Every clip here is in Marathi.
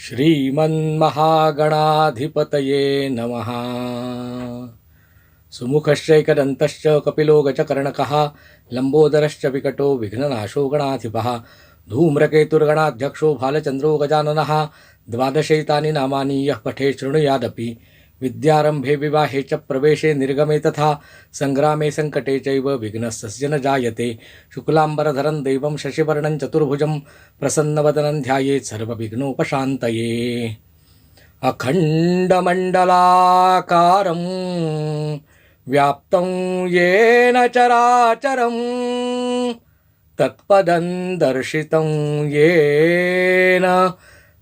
श्रीमन्महागणाधिपतये नमः। सुमुखश्चैकदन्तश्च कपिलो गजकर्णकः लम्बोदरश्च विकटो विघ्ननाशो गणाधिपः धूम्रकेतुर्गणाध्यक्षो भालचन्द्रो गजाननः द्वादशैतानि नामानि यः पठे शृणुयादपि विद्यारम्भे विवाहे च प्रवेशे निर्गमे तथा संग्रामे संकटे चैव विघ्नस्य न जायते। शुक्लाम्बरधरं देवं शशिवर्णं चतुर्भुजं प्रसन्नवदनं ध्यायेत् सर्वविघ्नोपशान्तये। अखण्डमण्डलाकारं व्याप्तं येन चराचरं तत्पदं दर्शितं येन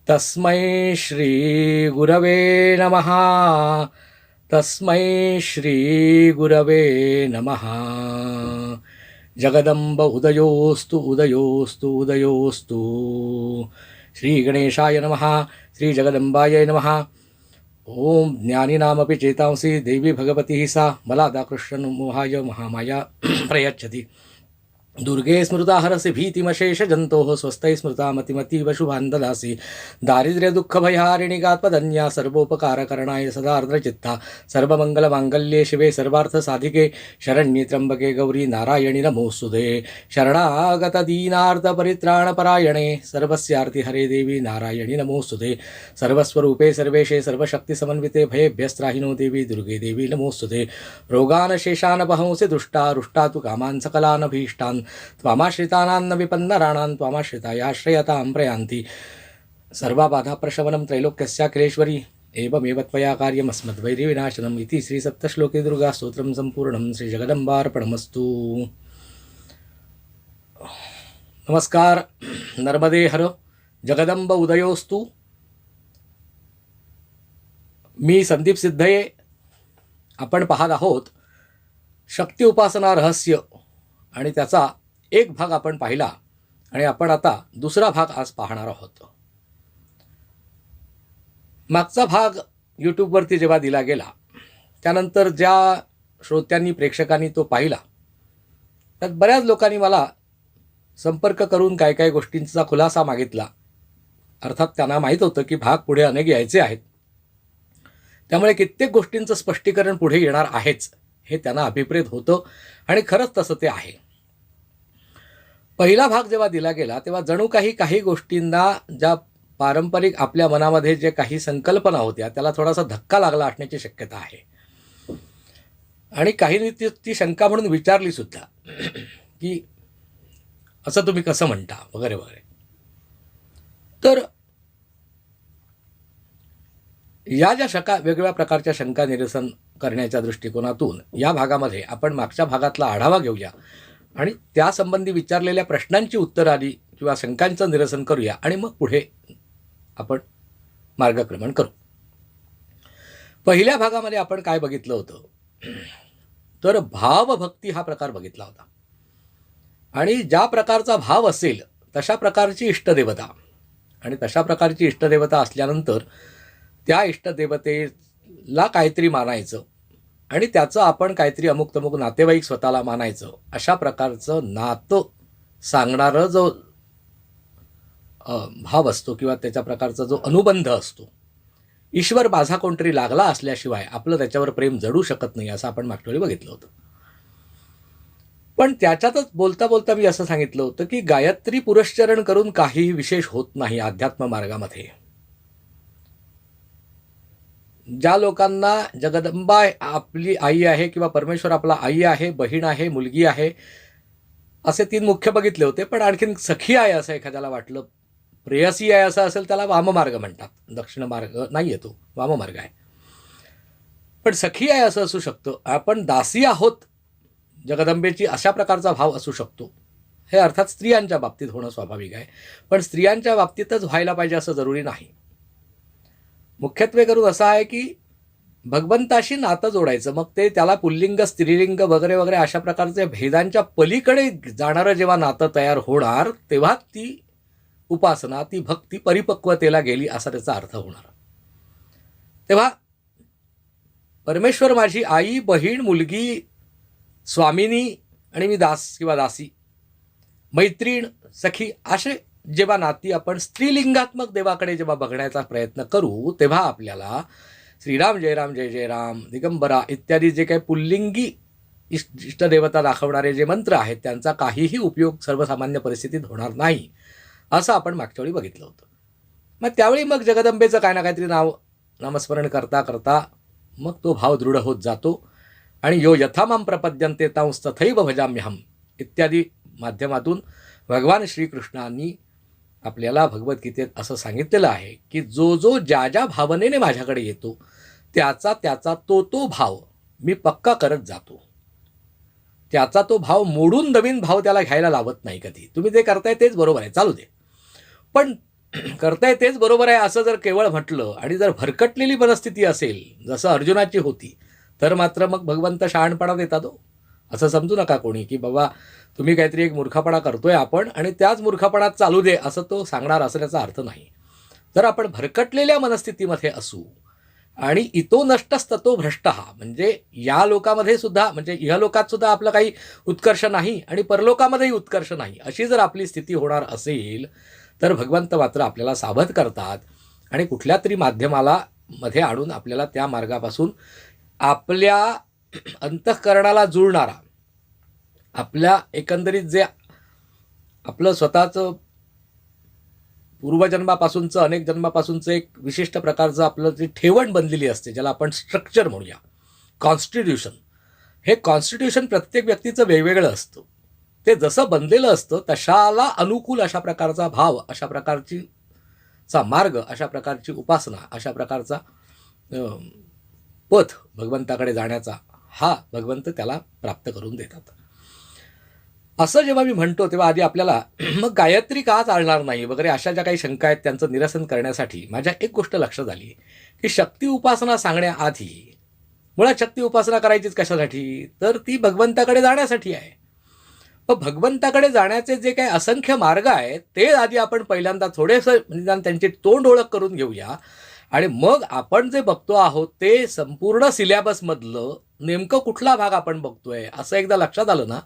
तस्मै श्रीगुरवे नमः। तस्मै श्रीगुरवे नमः। जगदम्ब उदयोस्तु उदयोस्तु उदयोस्तु। श्रीगणेशाय नमः। श्रीजगदम्बायै नमः। ओम ज्ञानिनामपि चेतांसि देवी भगवती सा मलादाकृष्ण मोहाय महामाया प्रयच्छति। दुर्गे स्मृता हरसि भीतिमशेषजन्तोः स्वस्थै स्मृता मतिमतीव शुभान् ददासि। दारिद्र्यदुःखभयहारिणिगात्मधन्या सर्वोपकारकरणाय सदार्द्रचित्ता सर्वमङ्गलमाङ्गल्ये शिवे सर्वार्थसाधिके शरण्ये त्र्यम्बके गौरी नारायणि नमोऽस्तुते। शरणागतदीनार्तपरित्राणपरायणे सर्वस्यार्तिहरे देवी नारायणि नमोऽस्तुते। सर्वस्वरूपे सर्वेशे सर्वशक्तिसमन्विते भयेभ्यस्त्राहिनो देवी दुर्गे देवी नमोऽस्तुते। रोगानशेषानपहंसि दुष्टा रुष्टा तु कामान् सकलानभीष्टान् त्वामाश्रितानां विपन्नराणां त्वामाश्रितायाश्रयतां प्रयान्ति। सर्वबाधाप्रशमनं त्रैलोक्यस्याखिलेश्वरी एवमेव त्वया कार्यमस्मद्वैरिविनाशनम् इति श्रीसप्तश्लोके दुर्गास्तोत्रं सम्पूर्णं। श्रीजगदम्बार्पणमस्तु। नमस्कार. नर्मदे हर. जगदंब उदयोस्तु. मी संदीप सिद्धये. आपण पाहत आहोत शक्ती उपासना रहस्य आणि त्याचा एक भाग आपण पाहिला आणि आपण आता दुसरा भाग आज पाहणार आहोत. मागचा भाग यूट्यूबवरती जेव्हा दिला गेला त्यानंतर ज्या श्रोत्यांनी प्रेक्षकांनी तो पाहिला त्यात बऱ्याच लोकांनी मला संपर्क करून काय काय गोष्टींचा खुलासा मागितला. अर्थात त्यांना माहीत होतं की भाग पुढे अनेक यायचे आहेत, त्यामुळे कित्येक गोष्टींचं स्पष्टीकरण पुढे येणार आहेच हे त्यांना अभिप्रेत होतं आणि खरंच तसं ते आहे. पहिला भाग जेव्हा दिला गेला तेव्हा जणू काही गोष्टींना ज्या पारंपरिक आपल्या मनामध्ये जे काही संकल्पना होत्या त्याला थोडासा धक्का लागला असण्याची शक्यता आहे. आणि काहींनी ती शंका म्हणून विचारली सुद्धा की असं तुम्ही कसं म्हणता वगैरे वगैरे. तर या ज्या वेगवेगळ्या प्रकारच्या शंका निरसन करण्याच्या दृष्टिकोनातून या भागामध्ये आपण मागच्या भागातला आढावा घेऊया आणि त्यासंबंधी विचारलेल्या प्रश्नांची उत्तरादी किंवा शंकांचं निरसन करूया आणि मग पुढे आपण मार्गक्रमण करू. पहिल्या भागामध्ये आपण काय बघितलं होतं तर भावभक्ती हा प्रकार बघितला होता. आणि ज्या प्रकारचा भाव असेल तशा प्रकारची इष्टदेवता आणि तशा प्रकारची इष्टदेवता असल्यानंतर त्या इष्टदेवतेला काहीतरी मानायचं आणि त्याचं आपण काहीतरी अमुक तमुक नातेवाईक स्वतःला मानायचं अशा प्रकारचं नातं सांगणारं जो भाव असतो किंवा त्याच्या प्रकारचा जो अनुबंध असतो, ईश्वर माझा कोणतरी लागला असल्याशिवाय आपलं त्याच्यावर प्रेम जडू शकत नाही असं आपण मागच्या वेळी बघितलं होतं. पण त्याच्यातच बोलता बोलता मी असं सांगितलं होतं की गायत्री पुरश्चरण करून काहीही विशेष होत नाही अध्यात्म मार्गामध्ये. ज्या लोकांना जगदंबा आपली आई आहे किंवा परमेश्वर आपला आई आहे, बहीण आहे, मुलगी आहे असे 3 मुख्य बघितले होते. पण आणखीन सखी आहे असं एखाद्याला वाटलं, प्रेयसी आहे असं असेल त्याला वाममार्ग म्हणतात. दक्षिण मार्ग नाही आहे, तो वाममार्ग आहे. पण सखी आहे असं असू शकतं. आपण दासी आहोत जगदंबेची अशा प्रकारचा भाव असू शकतो. हे अर्थात स्त्रियांच्या बाबतीत होणं स्वाभाविक आहे, पण स्त्रियांच्या बाबतीतच व्हायला पाहिजे असं जरुरी नाही. मुख्यत्वे करून असं आहे की भगवंताशी नातं जोडायचं, मग ते त्याला पुल्लिंग स्त्रीलिंग वगैरे वगैरे अशा प्रकारचे भेदांच्या पलीकडे जाणारं जेव्हा नातं तयार होणार तेव्हा ती उपासना, ती भक्ती परिपक्वतेला गेली असा त्याचा अर्थ होणार. तेव्हा परमेश्वर माझी आई, बहीण, मुलगी, स्वामिनी आणि मी दास किंवा दासी, मैत्रीण, सखी असे जेव्हा नाती आपण स्त्रीलिंगात्मक देवाकडे जेव्हा बघण्याचा प्रयत्न करू, तेव्हा आपल्याला श्रीराम जय राम जय जय राम, दिगंबरा इत्यादी जे काही पुल्लिंगी इष्टदेवता दाखवणारे जे मंत्र आहेत त्यांचा काहीही उपयोग सर्वसामान्य परिस्थितीत होणार नाही, असं आपण मागच्या वेळी बघितलं होतं. मग त्यावेळी मग जगदंबेचं काय ना काहीतरी नामस्मरण करता करता मग तो भाव दृढ होत जातो आणि यो यथामाम प्रपद्यन्ते तांस तथैव भजाम्यहम इत्यादी माध्यमातून भगवान श्रीकृष्णांनी आपल्याला भगवद्गीतेत असं सांगितलेलं आहे की जो जो ज्या ज्या भावनेने माझ्याकडे येतो त्याचा त्याचा तो भाव मी पक्का करत जातो. त्याचा तो भाव मोडून नवीन भाव त्याला घ्यायला लावत नाही कधी. तुम्ही ते करताय तेच बरोबर आहे, चालू दे, पण करताय तेच बरोबर आहे असं जर केवळ म्हटलं आणि जर भरकटलेली परिस्थिती असेल जसं अर्जुनाची होती, तर मात्र मग भगवंत शहाणपणा देतात हो. असं समजू नका कोणी की बाबा तुम्ही काहीतरी एक मूर्खपणा करतोय आपण आणि त्याच मूर्खपणात चालू दे असं तो सांगणार असल्याचा अर्थ नाही. जर आपण भरकटलेल्या मनस्थितीमध्ये असू आणि इतो नष्टस्ततो भ्रष्ट, म्हणजे या लोकामध्ये सुद्धा म्हणजे इहलोकात सुद्धा आपलं काही उत्कर्ष नाही आणि परलोकामध्येही उत्कर्ष नाही, अशी जर आपली स्थिती होणार असेल तर भगवंत मात्र आपल्याला सावध करतात आणि कुठल्या तरी माध्यमाला मध्ये आणून आपल्याला त्या मार्गापासून आपल्या अंतःकरणाला जुळणारा, आपल्या एकंदरीत जे आपलं स्वतःचं पूर्वजन्मापासूनचं अनेक जन्मापासूनचं एक विशिष्ट प्रकारचं आपलं जे ठेवण बनलेली असते, ज्याला आपण स्ट्रक्चर म्हणूया, कॉन्स्टिट्यूशन, हे कॉन्स्टिट्यूशन प्रत्येक व्यक्तीचं वेगवेगळं असतं. ते जसं बनलेलं असतं तशाला अनुकूल अशा प्रकारचा भाव, अशा प्रकारचा मार्ग, अशा प्रकारची उपासना, अशा प्रकारचा पथ भगवंताकडे जाण्याचा हा भगवंत त्याला प्राप्त करून देतात. असं जेव्हा मी म्हणतो तेव्हा आधी आपल्याला मग गायत्री का चालणार नाही वगैरे अशा ज्या काही शंका आहेत त्यांचं निरसन करण्यासाठी माझ्या एक गोष्ट लक्षात आली की शक्ती उपासना सांगण्याआधी मुळात शक्ती उपासना करायचीच कशासाठी, तर ती भगवंताकडे जाण्यासाठी आहे. मग भगवंताकडे जाण्याचे जे काही असंख्य मार्ग आहेत ते आधी आपण पहिल्यांदा थोडेसं निदान त्यांची तोंड ओळख करून घेऊया आणि मग आपण जे बघतो आहोत ते संपूर्ण सिलॅबसमधलं नेमकं कुठला भाग आपण बघतोय असं एकदा लक्षात आलं ना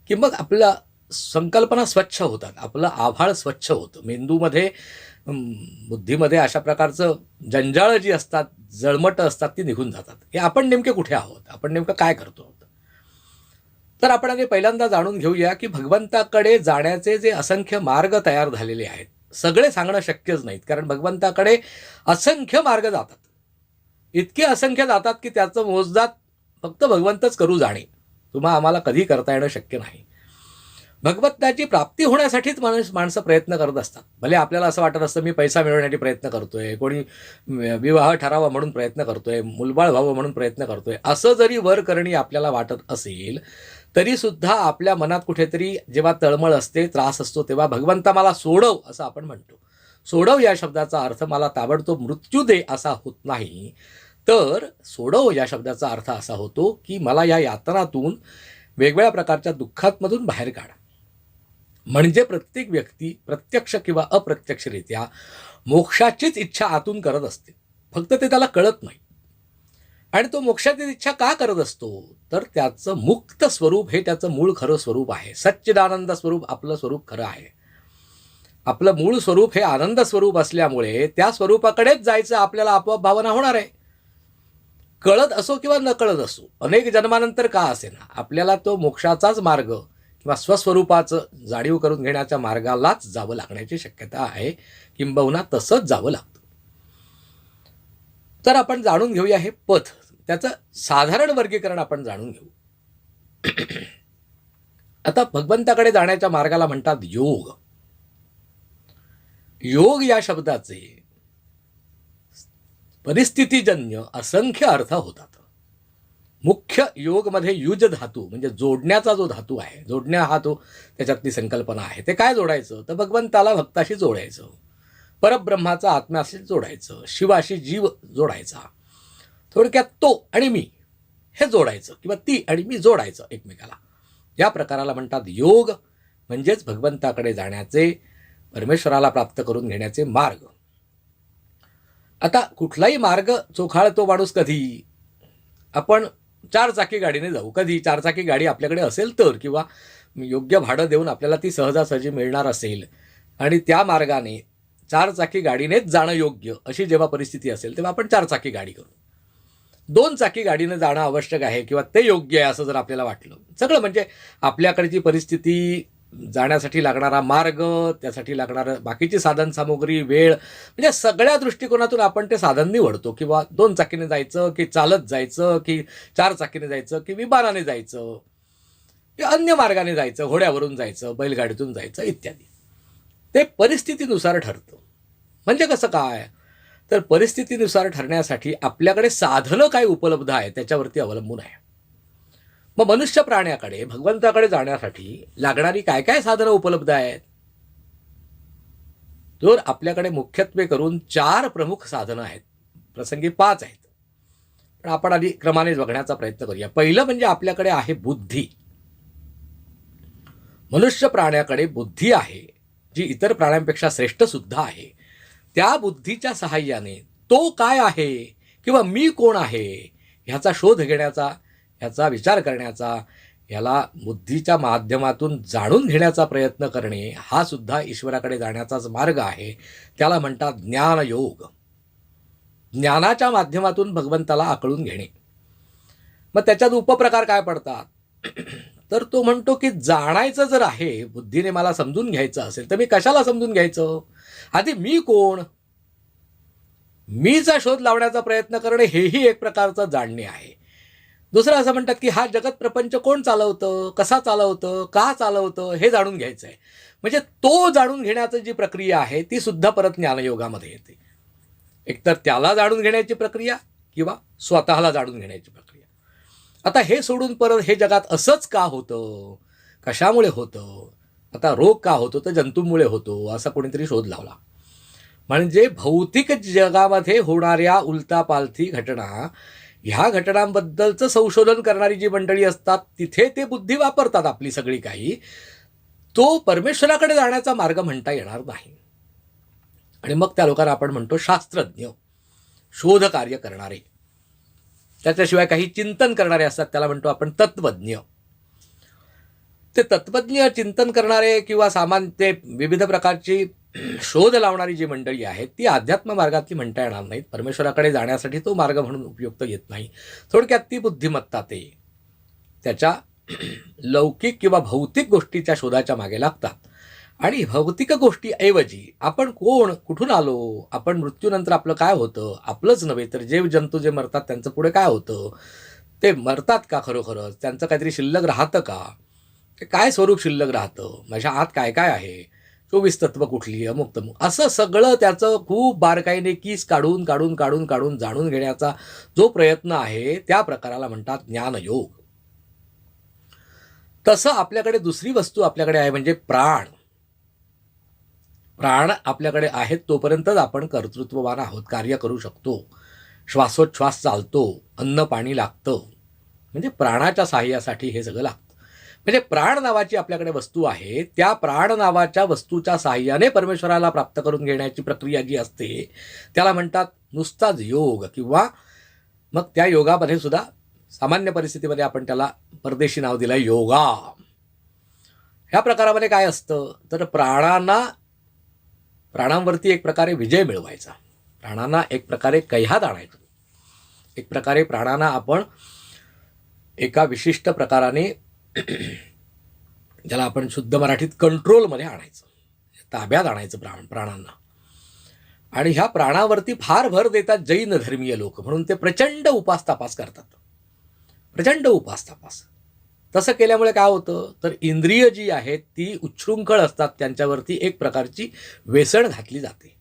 की मग आपल्या संकल्पना स्वच्छ होतात, आपलं आभाळ स्वच्छ होतं. मेंदूमध्ये बुद्धीमध्ये अशा प्रकारचं जंजाळं जी असतात, जळमटं असतात ती निघून जातात की आपण नेमके कुठे आहोत, आपण नेमकं काय करतो आहोत. तर आपण आधी पहिल्यांदा जाणून घेऊया की भगवंताकडे जाण्याचे जे असंख्य मार्ग तयार झालेले आहेत, सगळे सांगणं शक्यच नाहीत कारण भगवंताकडे असंख्य मार्ग जातात, इतके असंख्य जातात की त्याचं मोजदात फक्त भगवंतच करू जाणे, आम्हाला कधी करता येणं शक्य नाही. भगवंताची प्राप्ती होण्यासाठीच माणसं प्रयत्न करत असतात. भले आपल्याला असं वाटत असतं मी पैसा मिळवण्यासाठी प्रयत्न करतोय, कोणी विवाह ठरावा म्हणून प्रयत्न करतोय, मुलबाळ व्हावं म्हणून प्रयत्न करतोय, असं जरी वर करणी आपल्याला वाटत असेल तरीसुद्धा आपल्या मनात कुठेतरी जेव्हा तळमळ असते, त्रास असतो, तेव्हा भगवंता मला सोडव असं आपण म्हणतो. सोडव या शब्दाचा अर्थ मला ताबडतोब मृत्यू दे असा होत नाही, तर सोडव या शब्दाचा अर्थ असा होतो की मला या यातनातून वेगवेगळ्या प्रकारच्या दुःखांमधून बाहेर काढा. म्हणजे प्रत्येक व्यक्ती प्रत्यक्ष किंवा अप्रत्यक्षरित्या मोक्षाचीच इच्छा आतून करत असते, फक्त ते त्याला कळत नाही. आणि तो मोक्षाची इच्छा का करत असतो, तर त्याचं मुक्त स्वरूप हे त्याचं मूळ खरं स्वरूप आहे. सच्चिदानंद स्वरूप आपलं स्वरूप खरं आहे. आपलं मूळ स्वरूप हे आनंद स्वरूप असल्यामुळे त्या स्वरूपाकडेच जायचं आपल्याला आपोआप भावना होणार आहे. कळत असो किंवा न कळत असो, अनेक जन्मानंतर का असेना, आपल्याला तो मोक्षाचाच मार्ग किंवा स्वस्वरूपाचं जाणीव करून घेण्याच्या मार्गालाच जावं लागण्याची शक्यता आहे, किंबहुना तसंच जावं लागतं. तर आपण जाणून घेऊया हे पथ, त्याचं साधारण वर्गीकरण आपण जाणून घेऊ. आता भगवंताकडे जाण्याच्या मार्गाला म्हणतात योग. योग या शब्दाचे परिस्थितीजन्य असंख्य अर्थ होतात. मुख्य योगमध्ये युज धातू म्हणजे जोडण्याचा जो धातू आहे, जोडण्या हा तो त्याच्यातली संकल्पना आहे. ते काय जोडायचं, तर भगवंताला भक्ताशी जोडायचं, परब्रह्माचा आत्म्याशी जोडायचं, शिवाशी जीव जोडायचा, थोडक्यात तो आणि मी हे जोडायचं किंवा ती आणि मी जोडायचं एकमेकाला. या प्रकाराला म्हणतात योग, म्हणजेच भगवंताकडे जाण्याचे, परमेश्वराला प्राप्त करून घेण्याचे मार्ग. आता कुठलाही मार्ग चोखाळतो माणूस कधी, आपण 4 चाकी गाडीने जाऊ, कधी 4 चाकी गाडी आपल्याकडे असेल तर, किंवा योग्य भाडं देऊन आपल्याला ती सहजासहजी मिळणार असेल आणि त्या मार्गाने चारचाकी गाडीनेच जाणं योग्य अशी जेव्हा परिस्थिती असेल तेव्हा आपण चारचाकी गाडी करू. 2 चाकी गाडीनं जाणं आवश्यक आहे किंवा ते योग्य आहे असं जर आपल्याला वाटलं, सगळं म्हणजे आपल्याकडची परिस्थिती, जाण्यासाठी लागणारा मार्ग, त्यासाठी लागणारं बाकीची साधनसामुग्री, वेळ, म्हणजे सगळ्या दृष्टिकोनातून आपण ते साधन निवडतो. किंवा 2 चाकीने जायचं की चालत जायचं की 4 चाकीने जायचं की विमानाने जायचं की अन्य मार्गाने जायचं, घोड्यावरून जायचं, बैलगाडीतून जायचं इत्यादी. ते परिस्थितीनुसार ठरतं. म्हणजे कसं काय, तर परिस्थितीनुसार ठरण्यासाठी आपल्याकडे साधनं काय उपलब्ध आहे त्याच्यावरती अवलंबून आहे. मग मनुष्य प्राण्याकडे भगवंताकडे जाण्यासाठी लागणारी काय काय साधनं उपलब्ध आहेत, तर आपल्याकडे मुख्यत्वे करून 4 प्रमुख साधनं आहेत. प्रसंगी 5 आहेत, पण आपण आधी क्रमाने बघण्याचा प्रयत्न करूया. पहिलं म्हणजे आपल्याकडे आहे बुद्धी. मनुष्य प्राण्याकडे बुद्धी आहे, जी इतर प्राण्यांपेक्षा श्रेष्ठ सुद्धा आहे. त्या बुद्धीच्या सहाय्याने तो काय आहे किंवा मी कोण आहे ह्याचा शोध घेण्याचा, ह्याचा विचार करण्याचा, ह्याला बुद्धीच्या माध्यमातून जाणून घेण्याचा प्रयत्न करणे हा सुद्धा ईश्वराकडे जाण्याचाच मार्ग आहे. त्याला म्हणतात ज्ञानयोग. ज्ञानाच्या माध्यमातून भगवंताला आकळून घेणे. मग त्याच्यात उपप्रकार काय पडतात, तर तो म्हणतो की जाणायचं जर आहे, बुद्धीने मला समजून घ्यायचं असेल तर मी कशाला समजून घ्यायचं, आधी मी कोण, मीचा शोध लावण्याचा प्रयत्न करणे हेही एक प्रकारचं जाणणे आहे. दुसरं असं म्हणतात की हा जगत प्रपंच कोण चालवतं, कसा चालवतं, का चालवतं हे जाणून घ्यायचं आहे. म्हणजे तो जाणून घेण्याची जी प्रक्रिया आहे ती सुद्धा परत ज्ञानयोगामध्ये येते. एकतर त्याला जाणून घेण्याची प्रक्रिया किंवा स्वतःला जाणून घेण्याची प्रक्रिया. आता हे सोडून परत हे जगात असंच का होतं, कशामुळे होतं, आता रोग का होतो तर जंतूंमुळे होतो असा कोणीतरी शोध लावला. म्हणजे भौतिक जगामध्ये होणाऱ्या उलतापालथी घटना, ह्या घटनांबद्दलचं संशोधन करणारी जी मंडळी असतात तिथे ते बुद्धी वापरतात आपली सगळी काही. तो परमेश्वराकडे जाण्याचा मार्ग म्हणता येणार नाही. आणि मग त्या लोकांना आपण म्हणतो शास्त्रज्ञ, शोध कार्य करणारे, त्याच्याशिवाय काही चिंतन करणारे असतात, त्याला म्हणतो आपण तत्वज्ञ. ते तत्वज्ञ, चिंतन करणारे किंवा सामान्य ते विविध प्रकारची शोध लावणारी जी मंडळी आहेत ती अध्यात्म मार्गातली म्हणता येणार नाहीत. परमेश्वराकडे जाण्यासाठी तो मार्ग म्हणून उपयुक्त येत नाही. थोडक्यात ती बुद्धिमत्ता ते त्याच्या लौकिक किंवा भौतिक गोष्टीच्या शोधाच्या मागे लागतात. आणि भौतिक गोष्टीऐवजी आपण कोण, कुठून आलो, आपण मृत्यूनंतर आपलं काय होतं, आपलंच नव्हे तर जे जंतू जे मरतात त्यांचं पुढे काय होतं, ते मरतात का खरोखरच, त्यांचं काहीतरी शिल्लक राहतं का, ते काय स्वरूप शिल्लक राहतं, माझ्या आत काय काय आहे, 24 तत्व कुठली, अमुक तमुक, असं सगळं त्याचं खूप बारकाईने कीस काढून काढून काढून काढून जाणून घेण्याचा जो प्रयत्न आहे त्या प्रकाराला म्हणतात ज्ञानयोग. तसं आपल्याकडे दुसरी वस्तू आपल्याकडे आहे म्हणजे प्राण. प्राण आपल्याकडे आहेत तोपर्यंतच आपण कर्तृत्ववान आहोत, कार्य करू शकतो, श्वासोच्छ्वास चालतो, अन्न पाणी लागतं, म्हणजे प्राणाच्या साहाय्यासाठी हे सगळं लागतं. म्हणजे प्राण नावाची आपल्याकडे वस्तू आहे, त्या प्राण नावाच्या वस्तूच्या साहाय्याने परमेश्वराला प्राप्त करून घेण्याची प्रक्रिया जी असते त्याला म्हणतात नुसताच योग. किंवा मग त्या योगामध्ये सुद्धा सामान्य परिस्थितीमध्ये आपण त्याला परदेशी नाव दिलं योगा. ह्या प्रकारामध्ये काय असतं तर प्राणांवरती एक प्रकारे विजय मिळवायचा, प्राणांना एक प्रकारे कैहात आणायचं, एक प्रकारे प्राणांना आपण एका विशिष्ट प्रकाराने ज्याला आपण शुद्ध मराठीत कंट्रोलमध्ये आणायचं, ताब्यात आणायचं प्राणांना. आणि ह्या प्राणावरती फार भर देतात जैन धर्मीय लोक, म्हणून ते प्रचंड उपास तापास करतात, प्रचंड उपास तापास. तसं केल्यामुळे काय होतं तर इंद्रिय जी आहेत ती उच्छृंखळ असतात, त्यांच्यावरती एक प्रकारची वेसण घातली जाते.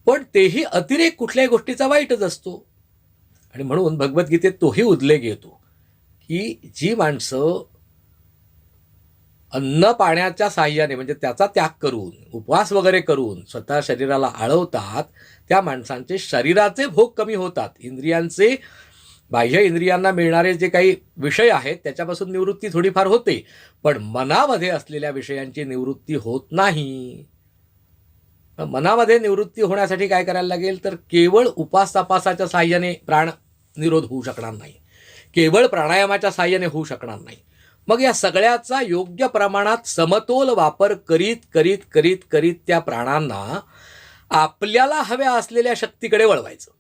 पण तेही अतिरेक कुठल्याही गोष्टीचा वाईटच असतो. आणि म्हणून भगवद्गीतेत तोही उल्लेख येतो की जी माणसं अन्न पाण्याच्या साहाय्याने म्हणजे त्याचा त्याग करून, उपवास वगैरे करून स्वतः शरीराला आळवतात त्या माणसांचे शरीराचे भोग कमी होतात, इंद्रियांचे, बाह्य इंद्रियांना मिळणारे जे काही विषय आहेत त्याच्यापासून निवृत्ती थोडीफार होते, पण मनामध्ये असलेल्या विषयांची निवृत्ती होत नाही. मनामध्ये निवृत्ती होण्यासाठी काय करायला लागेल तर केवळ उपास तापासाच्या साहाय्याने प्राण निरोध होऊ शकणार नाही, केवळ प्राणायामाच्या साहाय्याने होऊ शकणार नाही. मग या सगळ्याचा योग्य प्रमाणात समतोल वापर करीत करीत करीत करीत त्या प्राणांना आपल्याला हव्या असलेल्या शक्तीकडे वळवायचं.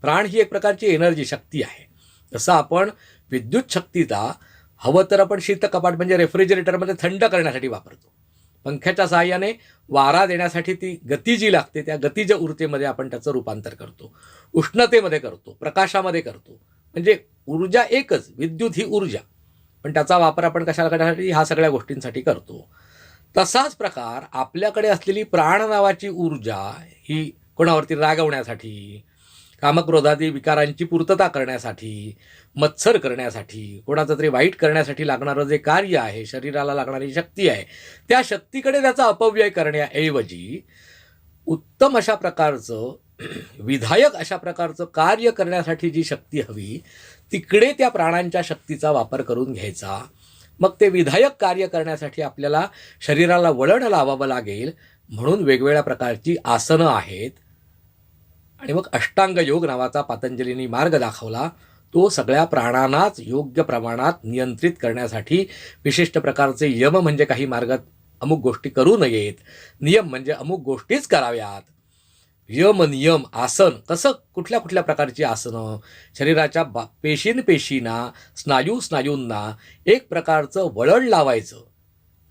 प्राण ही एक प्रकारची एनर्जी शक्ती आहे. जसं आपण विद्युत शक्तीचा हवं तर आपण शीतकपाट म्हणजे रेफ्रिजरेटरमध्ये थंड करण्यासाठी वापरतो. पंख्याच्या सहाय्याने वारा देण्यासाठी ती गती जी लागते त्या गतीज ऊर्जेमध्ये आपण त्याचं रूपांतर करतो, उष्णतेमध्ये करतो, प्रकाशामध्ये करतो. म्हणजे ऊर्जा एकच, विद्युत ही ऊर्जा, पण त्याचा वापर आपण कशाला करण्यासाठी, ह्या सगळ्या गोष्टींसाठी करतो. तसाच प्रकार आपल्याकडे असलेली प्राण नावाची ऊर्जा ही कोणावरती रागवण्यासाठी, कामक्रोधादी विकारांची पूर्तता करण्यासाठी, मत्सर करण्यासाठी, कोणाचं तरी वाईट करण्यासाठी लागणारं जे कार्य आहे, शरीराला लागणारी शक्ती आहे, त्या शक्तीकडे त्याचा अपव्यय करण्याऐवजी उत्तम अशा प्रकारचं विधायक अशा प्रकारचं कार्य करण्यासाठी जी शक्ती हवी तिकडे त्या प्राणांच्या शक्तीचा वापर करून घ्यायचा. मग ते विधायक कार्य करण्यासाठी आपल्याला शरीराला वळण लावावं लागेल. म्हणून वेगवेगळ्या प्रकारची आसनं आहेत. आणि मग अष्टांग योग नावाचा पतंजलींनी मार्ग दाखवला. तो सगळ्या प्राणांनाच योग्य प्रमाणात नियंत्रित करण्यासाठी विशिष्ट प्रकारचे यम म्हणजे काही मार्ग अमुक गोष्टी करू नयेत, नियम म्हणजे अमुक गोष्टीच कराव्यात. यम नियम आसन कसं, कुठल्या कुठल्या प्रकारची आसनं शरीराच्या पेशींना स्नायूंना एक प्रकारचं वळण लावायचं.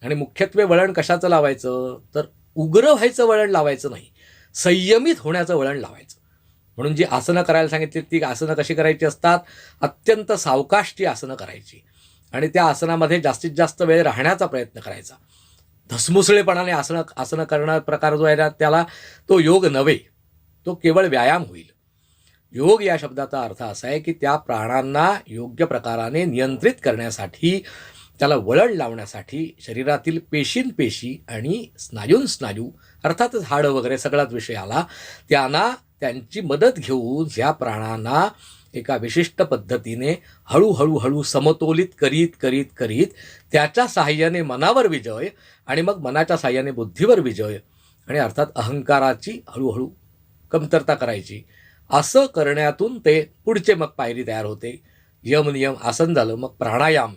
आणि मुख्यत्वे वळण कशाचं लावायचं तर उग्र व्हायचं वळण लावायचं नाही, संयमित होण्याचं वळण लावायचं. म्हणून जी आसनं करायला सांगितली ती आसनं कशी करायची असतात, अत्यंत सावकाशची आसनं करायची आणि त्या आसनामध्ये जास्तीत जास्त वेळ राहण्याचा प्रयत्न करायचा. धसमुसळेपणाने आसनं करणार प्रकार जो आहे त्याला तो योग नव्हे, तो केवळ व्यायाम होईल. योग या शब्दाचा अर्थ असा आहे की त्या प्राणांना योग्य प्रकाराने नियंत्रित करण्यासाठी, त्याला वळण लावण्यासाठी शरीरातील पेशी आणि स्नायू अर्थातच हाडं वगैरे सगळाच विषय आला, त्यांची मदत घेऊन या प्राणांना एका विशिष्ट पद्धतीने हळूहळू समतोलित करीत त्याच्या साहाय्याने मनावर विजय आणि मग मनाच्या साहाय्याने बुद्धीवर विजय आणि अर्थात अहंकाराची हळूहळू कमतरता करायची. असं करण्यातून ते पुढचे मग पायरी तयार होते. यम नियम आसन झालं, मग प्राणायाम,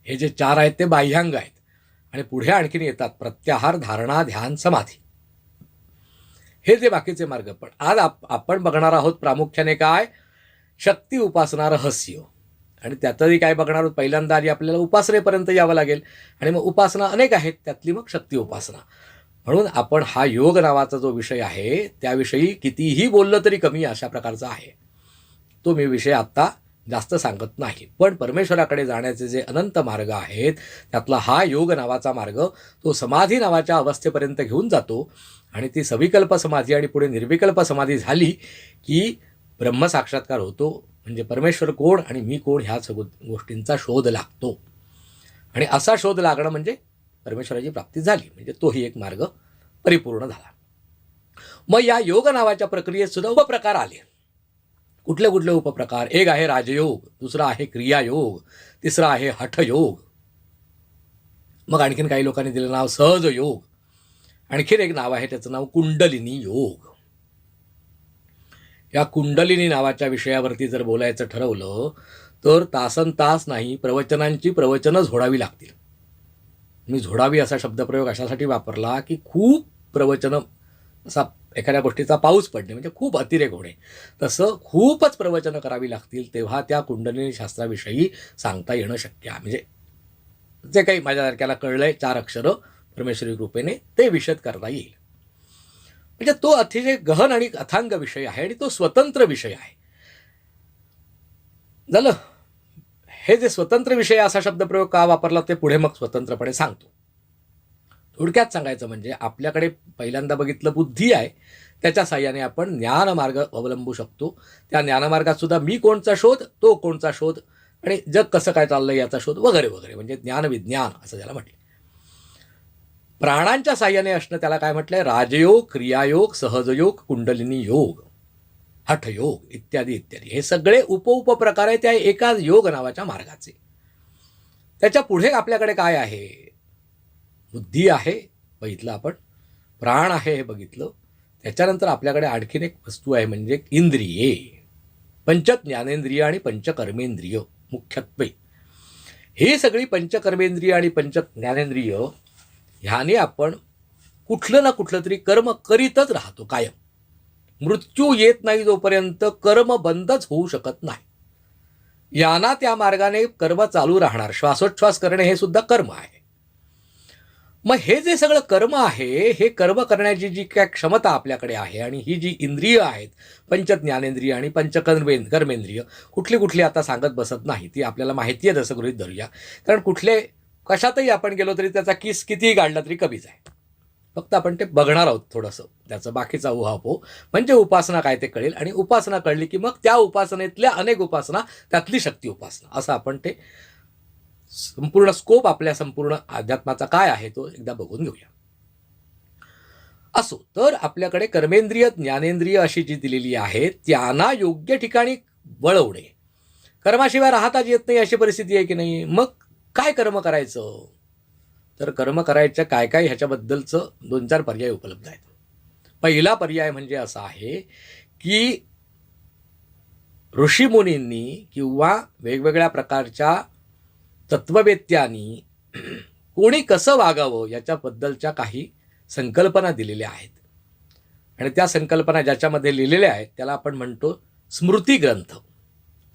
हे जे 4 आहेत ते बाह्यांग आहेत. आणि पुढे आणखीन येतात प्रत्याहार, धारणा, ध्यान, समाधी, हे जे बाकीचे मार्ग. पण आज आपण बघणार आहोत प्रामुख्याने काय, शक्ती उपासना रहस्य. आणि त्यातही काय बघणार आहोत, पहिल्यांदा आधी आपल्याला उपासनेपर्यंत यावं लागेल आणि मग उपासना अनेक आहेत, त्यातली मग शक्ती उपासना. म्हणून आपण हा योग नावाचा जो विषय आहे त्याविषयी कितीही बोललं तरी कमी अशा प्रकारचा आहे. तो मी विषय आत्ता जास्त सांगत नाही. पण परमेश्वराकडे जाण्याचे जे अनंत मार्ग आहेत त्यातला हा योग नावाचा मार्ग तो समाधी नावाच्या अवस्थेपर्यंत घेऊन जातो. आणि ती सविकल्प समाधी आणि पुढे निर्विकल्प समाधी झाली की ब्रह्मसाक्षात्कार होतो. म्हणजे परमेश्वर कोण आणि मी कोण ह्या गोष्टींचा शोध लागतो. आणि असा शोध लागणं म्हणजे परमेश्वराची प्राप्ती झाली, म्हणजे तोही एक मार्ग परिपूर्ण झाला. मग या योग नावाच्या प्रक्रियेत सुद्धा उपप्रकार आले. कुठले कुठले उपप्रकार, एक आहे राजयोग, दुसरा आहे क्रियायोग, तिसरा आहे हठयोग, मग आणखीन काही लोकांनी दिलं नाव सहज योग, आणखीन एक नाव आहे त्याचं नाव कुंडलिनी योग. या कुंडलिनी नावाच्या विषयावरती जर बोलायचं ठरवलं तर तासन तास नाही, प्रवचनं झोडावी लागतील. मी झोडावी असा शब्दप्रयोग अशासाठी वापरला की खूप प्रवचनं, असा एखाद्या गोष्टीचा पाऊस पडणे म्हणजे खूप अतिरेक होणे, तसं खूपच प्रवचनं करावी लागतील तेव्हा त्या कुंडलिनी शास्त्राविषयी सांगता येणं शक्य आहे. म्हणजे जे काही माझ्यासारख्याला कळलंय 4 अक्षरं परमेश्वरी कृपेने ते विशद करता येईल. म्हणजे तो अतिशय गहन आणि अथांग विषय आहे आणि तो स्वतंत्र विषय आहे. झालं. हे जे स्वतंत्र विषय असा शब्दप्रयोग का वापरला ते पुढे मग स्वतंत्रपणे सांगतो. थोडक्यात सांगायचं म्हणजे आपल्याकडे पहिल्यांदा बघितलं बुद्धी आहे, त्याच्या साह्याने आपण ज्ञानमार्ग अवलंबू शकतो. त्या ज्ञानमार्गात सुद्धा मी कोणचा शोध, तो कोणचा शोध आणि जग कसं काय चाललं याचा शोध वगैरे वगैरे, म्हणजे ज्ञानविज्ञान असं त्याला म्हटलं. प्राणांच्या साह्याने असणं त्याला काय म्हटलंय, राजयोग, क्रियायोग, सहजयोग, कुंडलिनी योग, हठयोग इत्यादी इत्यादी. हे सगळे उपप्रकार आहे त्या एका योग नावाच्या मार्गाचे. त्याच्या पुढे आपल्याकडे काय आहे, बुद्धी आहे बघितलं आपण, प्राण आहे हे बघितलं. त्याच्यानंतर आपल्याकडे आणखीन एक वस्तू आहे म्हणजे इंद्रिये, पंचज्ञानेंद्रिय आणि पंचकर्मेंद्रिय मुख्यत्वे. ही सगळी पंचकर्मेंद्रिय आणि पंच ज्ञानेंद्रिय ह्याने आपण कुठलं ना कुठलं तरी कर्म करीतच राहतो कायम. मृत्यू येत नाही जोपर्यंत कर्म बंदच होऊ शकत नाही. यांना त्या मार्गाने कर्म चालू राहणार. श्वासोच्छ्वास करणे हे सुद्धा कर्म आहे. मग हे जे सगळं कर्म आहे, हे कर्म करण्याची जी काय क्षमता आपल्याकडे आहे आणि ही जी इंद्रिय आहेत, पंचज्ञानेंद्रिय आणि कर्मेंद्रिय, कुठली कुठली आता सांगत बसत नाही, ती आपल्याला माहिती आहे, तसं गृहीत धरूया. कारण कुठले कशातही आपण गेलो तरी त्याचा किस कितीही काढला तरी कमीच आहे. फक्त आपण ते बघणार आहोत थोडंसं, त्याचं बाकीचा उहापोह. म्हणजे उपासना काय ते कळेल, आणि उपासना कळली की मग त्या उपासनेतल्या अनेक उपासना, त्यातली शक्ती उपासना, असं आपण ते संपूर्ण स्कोप आपल्या संपूर्ण अध्यात्माचा काय आहे तो एकदा बघून घेऊया. असो तर आपल्याकडे कर्मेंद्रिय ज्ञानेंद्रिय अशी जी दिलेली आहे त्यांना योग्य ठिकाणी वळवणे. कर्माशिवाय राहताच येत नाही अशी परिस्थिती आहे की नाही. मग काय कर्म करायचं? तर कर्म करायचं काय काय ह्याच्याबद्दलचं 2-4 पर्याय उपलब्ध आहेत. पहिला पर्याय म्हणजे असा आहे की ऋषीमुनींनी किंवा वेगवेगळ्या प्रकारच्या तत्ववेत्यांनी कोणी कसं वागावं याच्याबद्दलच्या काही संकल्पना दिलेल्या आहेत. आणि त्या संकल्पना ज्याच्यामध्ये लिहिलेल्या आहेत त्याला आपण म्हणतो स्मृती ग्रंथ.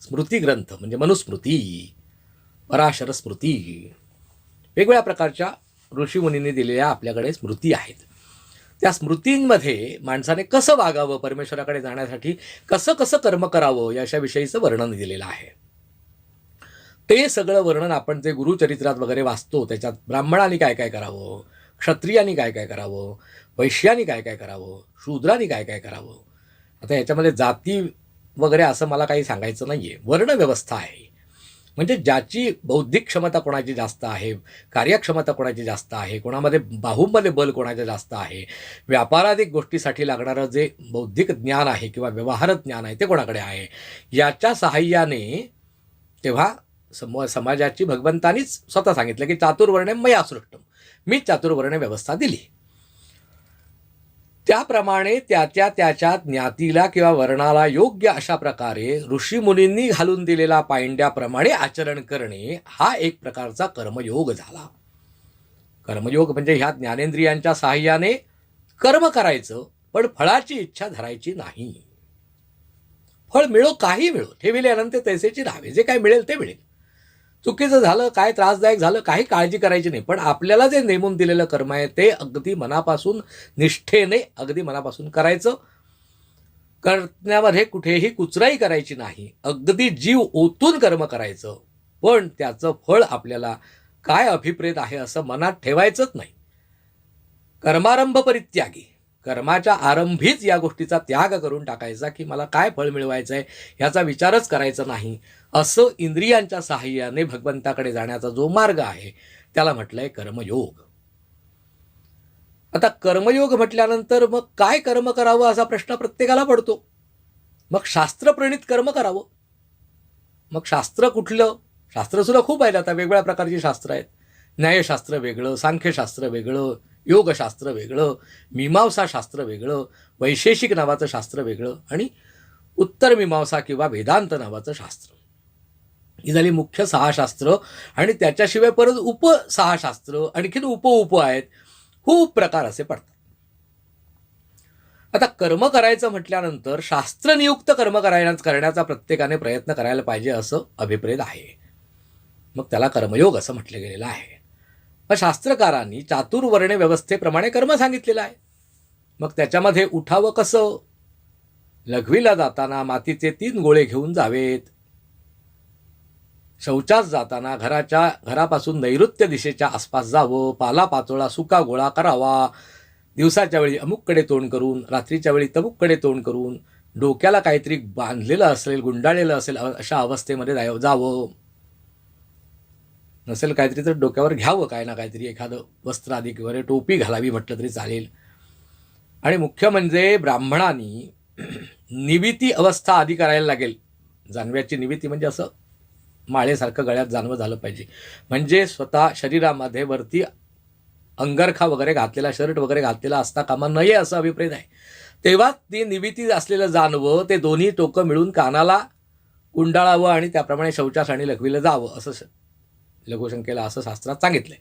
स्मृती ग्रंथ म्हणजे मनुस्मृती, पराशर स्मृती, वेगवेगळ्या प्रकारच्या ऋषीमुनींनी दिलेल्या आपल्याकडे स्मृती आहेत. त्या स्मृतींमध्ये माणसाने कसं वागावं, परमेश्वराकडे जाण्यासाठी कसं कसं कर्म करावं याच्याविषयीचं वर्णन दिलेलं आहे. ते सगळं वर्णन आपण जे गुरुचरित्रात वगैरे वाचतो त्याच्यात ब्राह्मणांनी काय काय करावं, क्षत्रियांनी काय काय करावं, वैश्यांनी काय काय करावं, शूद्रांनी काय काय करावं. आता याच्यामध्ये जाती वगैरे असं मला काही सांगायचं नाही आहे. वर्णव्यवस्था आहे. म्हणजे ज्याची बौद्धिक क्षमता कोणाची जास्त आहे, कार्यक्षमता कोणाची जास्त आहे, कोणामध्ये बाहुबल बल कोणाचं जास्त आहे, व्यापाराधिक गोष्टीसाठी लागणारं जे बौद्धिक ज्ञान आहे किंवा व्यवहार ज्ञान आहे ते कोणाकडे आहे, याच्या साहाय्याने तेव्हा समाजाची भगवंतानीच स्वतः सांगितलं की चातुर्वर्ण्यम मया सृष्टम, मी चातुर्वर्ण व्यवस्था दिली. त्याप्रमाणे त्याच्या ज्ञातीला किंवा वर्णाला योग्य अशा प्रकारे ऋषीमुनींनी घालून दिलेला पायंड्याप्रमाणे आचरण करणे हा एक प्रकारचा कर्मयोग झाला. कर्मयोग म्हणजे ह्या ज्ञानेंद्रियांच्या साहाय्याने कर्म करायचं, पण फळाची इच्छा धरायची नाही. फळ मिळो काही मिळो, ठेविले अनंत तैसेची राहावे, जे काय मिळेल ते मिळेल. चुकीचं झालं, काय त्रासदायक झालं, काही काळजी करायची नाही. पण आपल्याला जे नेमून दिलेलं कर्म आहे ते अगदी मनापासून, निष्ठेने अगदी मनापासून करायचं. करण्यामध्ये कुठेही कुचराई करायची नाही. अगदी जीव ओतून कर्म करायचं. पण त्याचं फळ आपल्याला काय अभिप्रेत आहे असं मनात ठेवायचंच नाही. कर्मारंभ परित्यागी, कर्माच्या आरंभीच या गोष्टीचा त्याग करून टाकायचा की मला काय फळ मिळवायचं आहे ह्याचा विचारच करायचा नाही. असं इंद्रियांच्या साहाय्याने भगवंताकडे जाण्याचा जो मार्ग आहे त्याला म्हटलंय कर्मयोग. आता कर्मयोग म्हटल्यानंतर मग काय कर्म करावं असा प्रश्न प्रत्येकाला पडतो. मग शास्त्रप्रणीत कर्म करावं. मग शास्त्र कुठलं? शास्त्रसुद्धा खूप आहेत. आता वेगवेगळ्या प्रकारची शास्त्र आहेत. न्यायशास्त्र वेगळं, सांख्यशास्त्र वेगळं, योगशास्त्र वेगळं, मीमांसा शास्त्र वेगळं, वैशेषिक नावाचं शास्त्र वेगळं, आणि उत्तर मीमांसा किंवा वेदांत नावाचं शास्त्र. ही झाली मुख्य 6 शास्त्र. आणि त्याच्याशिवाय परत 6 शास्त्र, आणखीन उप आहेत. खूप प्रकार असे पडतात. आता कर्म करायचं म्हटल्यानंतर शास्त्रनियुक्त कर्म करण्याचा प्रत्येकाने प्रयत्न करायला पाहिजे असं अभिप्रेत आहे. मग त्याला कर्मयोग असं म्हटलं गेलेलं आहे. मग शास्त्रकारांनी चातुर्वर्ण व्यवस्थेप्रमाणे कर्म सांगितलेलं आहे. मग त्याच्यामध्ये उठावं कसं? लघवीला जाताना मातीचे 3 गोळे घेऊन जावेत. शौचास जाताना घरापासून नैऋत्य दिशेच्या आसपास जावं. पालापाचोळा सुका गोळा करावा. दिवसाच्या वेळी अमुककडे तोंड करून, रात्रीच्या वेळी तमुककडे तोंड करून, डोक्याला काहीतरी बांधलेलं असेल, गुंडाळलेलं असेल अशा अवस्थेमध्ये जावं. नसेल काहीतरी तर डोक्यावर घ्यावं काय ना काहीतरी, एखादं वस्त्र आदी वगैरे, टोपी घालावी म्हटलं तरी चालेल. आणि मुख्य म्हणजे ब्राह्मणांनी निविती अवस्था आधी करायला लागेल. जानव्याची निविती म्हणजे असं माळेसारखं गळ्यात जानवं झालं पाहिजे. म्हणजे स्वतः शरीरामध्ये वरती अंगरखा वगैरे घातलेला, शर्ट वगैरे घातलेला असता कामा नये असं अभिप्रेत आहे. तेव्हा ती निविती असलेलं जानवं ते दोन्ही टोकं मिळून कानाला गुंडाळावं आणि त्याप्रमाणे शौचास आणि लघवीला जावं असं लघुशंकेला असं शास्त्रात सांगितलंय.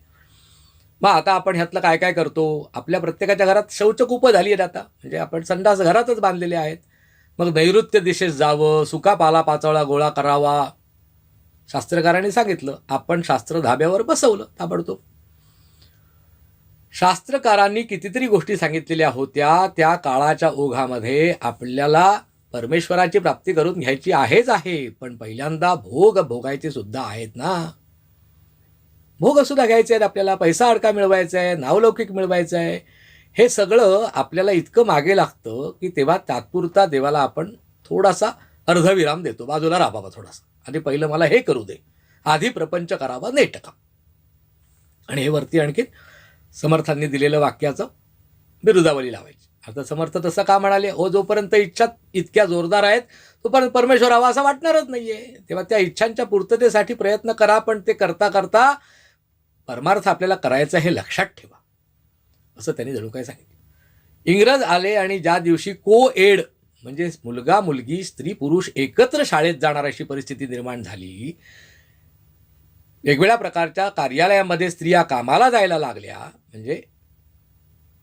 मग आता आपण ह्यातलं काय काय करतो? आपल्या प्रत्येकाच्या घरात शौचकूपं झाली आहेत आता, म्हणजे आपण संडास घरातच बांधलेले आहेत. मग नैऋत्य दिशेस जावं, सुका पाला-पाचोळा गोळा करावा. शास्त्रकारांनी सांगितलं, आपण शास्त्र धाब्यावर बसवलं ताबडतोब. शास्त्रकारांनी कितीतरी गोष्टी सांगितलेल्या होत्या. त्या काळाच्या ओघामध्ये आपल्याला परमेश्वराची प्राप्ती करून घ्यायची आहेच आहे, पण पहिल्यांदा भोग भोगायचे सुद्धा आहेत ना. भोग सुद्धा घ्यायचे आहेत आपल्याला, पैसा अडका मिळवायचा आहे, नावलौकिक मिळवायचं आहे. हे सगळं आपल्याला इतकं मागे लागतं की तेव्हा तात्पुरता देवाला आपण थोडासा अर्धविराम देतो, बाजूला राहावा थोडासा, आणि पहिलं मला हे करू दे, आधी प्रपंच करावा नेटका. आणि हे वरती आणखी समर्थांनी दिलेलं वाक्याचं बिरुदावली लावायची. आता समर्थ तसं का म्हणाले? जोपर्यंत इच्छा इतक्या जोरदार आहेत तोपर्यंत परमेश्वर हवा असं वाटणारच नाहीये. तेव्हा त्या इच्छांच्या पूर्ततेसाठी प्रयत्न करा, पण ते करता करता परमार्थ आपल्याला करायचं हे लक्षात ठेवा, असं त्यांनी जणू काय सांगितलं. इंग्रज आले आणि ज्या दिवशी को एड म्हणजे मुलगा मुलगी स्त्री पुरुष एकत्र शाळेत जाणार अशी परिस्थिती निर्माण झाली, वेगवेगळ्या प्रकारच्या कार्यालयामध्ये स्त्रिया कामाला जायला लागल्या, म्हणजे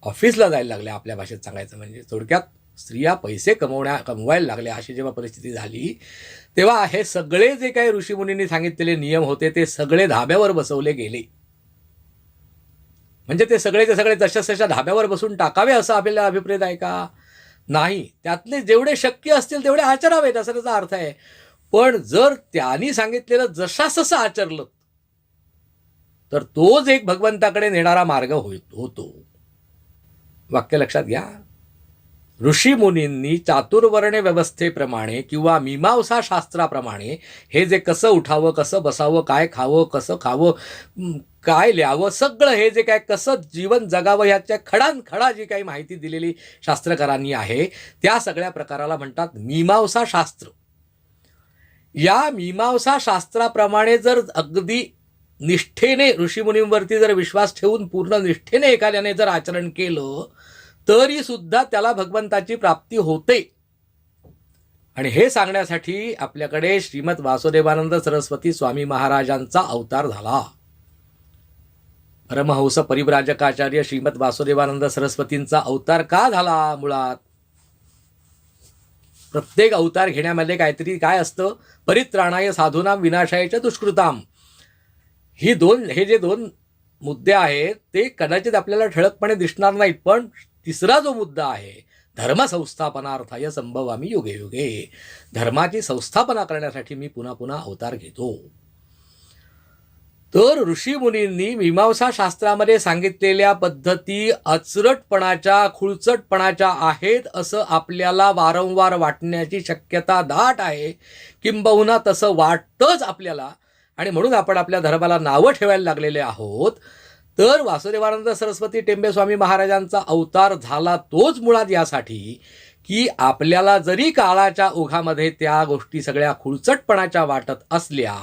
ऑफिसला जायला लागल्या, आपल्या भाषेत सांगायचं म्हणजे थोडक्यात स्त्रिया पैसे कमवायला लागल्या, अशी जेव्हा परिस्थिती झाली तेव्हा हे सगळे जे काही ऋषीमुनींनी सांगितलेले नियम होते ते सगळे धाब्यावर बसवले गेले. म्हणजे ते सगळेचे सगळे तशाच धाब्यावर बसून टाकावे असं आपल्याला अभिप्रेत आहे का? नाही. त्यातले जेवढे शक्य असतील तेवढे आचरावेत असा त्याचा अर्थ आहे. पण जर त्यांनी सांगितलेलं जशासं आचरलं तर तोच एक भगवंताकडे नेणारा मार्ग होतो. वाक्य लक्षात घ्या. ऋषीमुनींनी चातुर्वर्ण व्यवस्थेप्रमाणे किंवा मीमांसा शास्त्राप्रमाणे हे जे कसं उठावं, कसं बसावं, काय खावं, कसं खावं, काय लिहावं, सगळं हे जे काय कसं जीवन जगावं ह्याच्या खडानखडा जी काही माहिती दिलेली शास्त्रकारांनी आहे त्या सगळ्या प्रकाराला म्हणतात मीमांसा शास्त्र. या मीमांसा शास्त्राप्रमाणे जर अगदी निष्ठेने ऋषीमुनींवरती जर विश्वास ठेवून पूर्ण निष्ठेने एखाद्याने जर आचरण केलं तरी सुद्धा त्याला भगवंताची प्राप्ती होते. आणि हे सांगण्यासाठी आपल्याकडे श्रीमद वासुदेवानंद सरस्वती स्वामी महाराजांचा अवतार झाला. परमहंस परिव्राजकाचार्य श्रीमद वासुदेवानंद सरस्वतींचा अवतार का झाला? मुळात प्रत्येक अवतार घेण्यामध्ये काहीतरी काय असतं? परित्राणाय साधूनाम विनाशायच्या दुष्कृताम. हे जे दोन मुद्दे आहेत ते कदाचित आपल्याला ठळकपणे दिसणार नाहीत, पण तिसरा जो मुद्दा आहे धर्मसंस्थापनार्थाय संभवामी युगे युगे, धर्माची संस्थापना करण्यासाठी मी पुन्हा पुन्हा अवतार घेतो. तर ऋषीमुनींनी मीमांसा शास्त्रामध्ये सांगितलेल्या पद्धती अचरटपणाच्या खुळचटपणाच्या आहेत असं आपल्याला वारंवार वाटण्याची शक्यता दाट आहे, किंबहुना तसं वाटतंच आपल्याला, आणि म्हणून आपण आपल्या धर्माला नावं ठेवायला लागलेले आहोत. तर वासुदेवानंद सरस्वती टेंबे स्वामी महाराजांचा अवतार झाला तोच मुळात यासाठी की आपल्याला जरी काळाच्या ओघामध्ये त्या गोष्टी सगळ्या खुळचटपणाच्या वाटत असल्या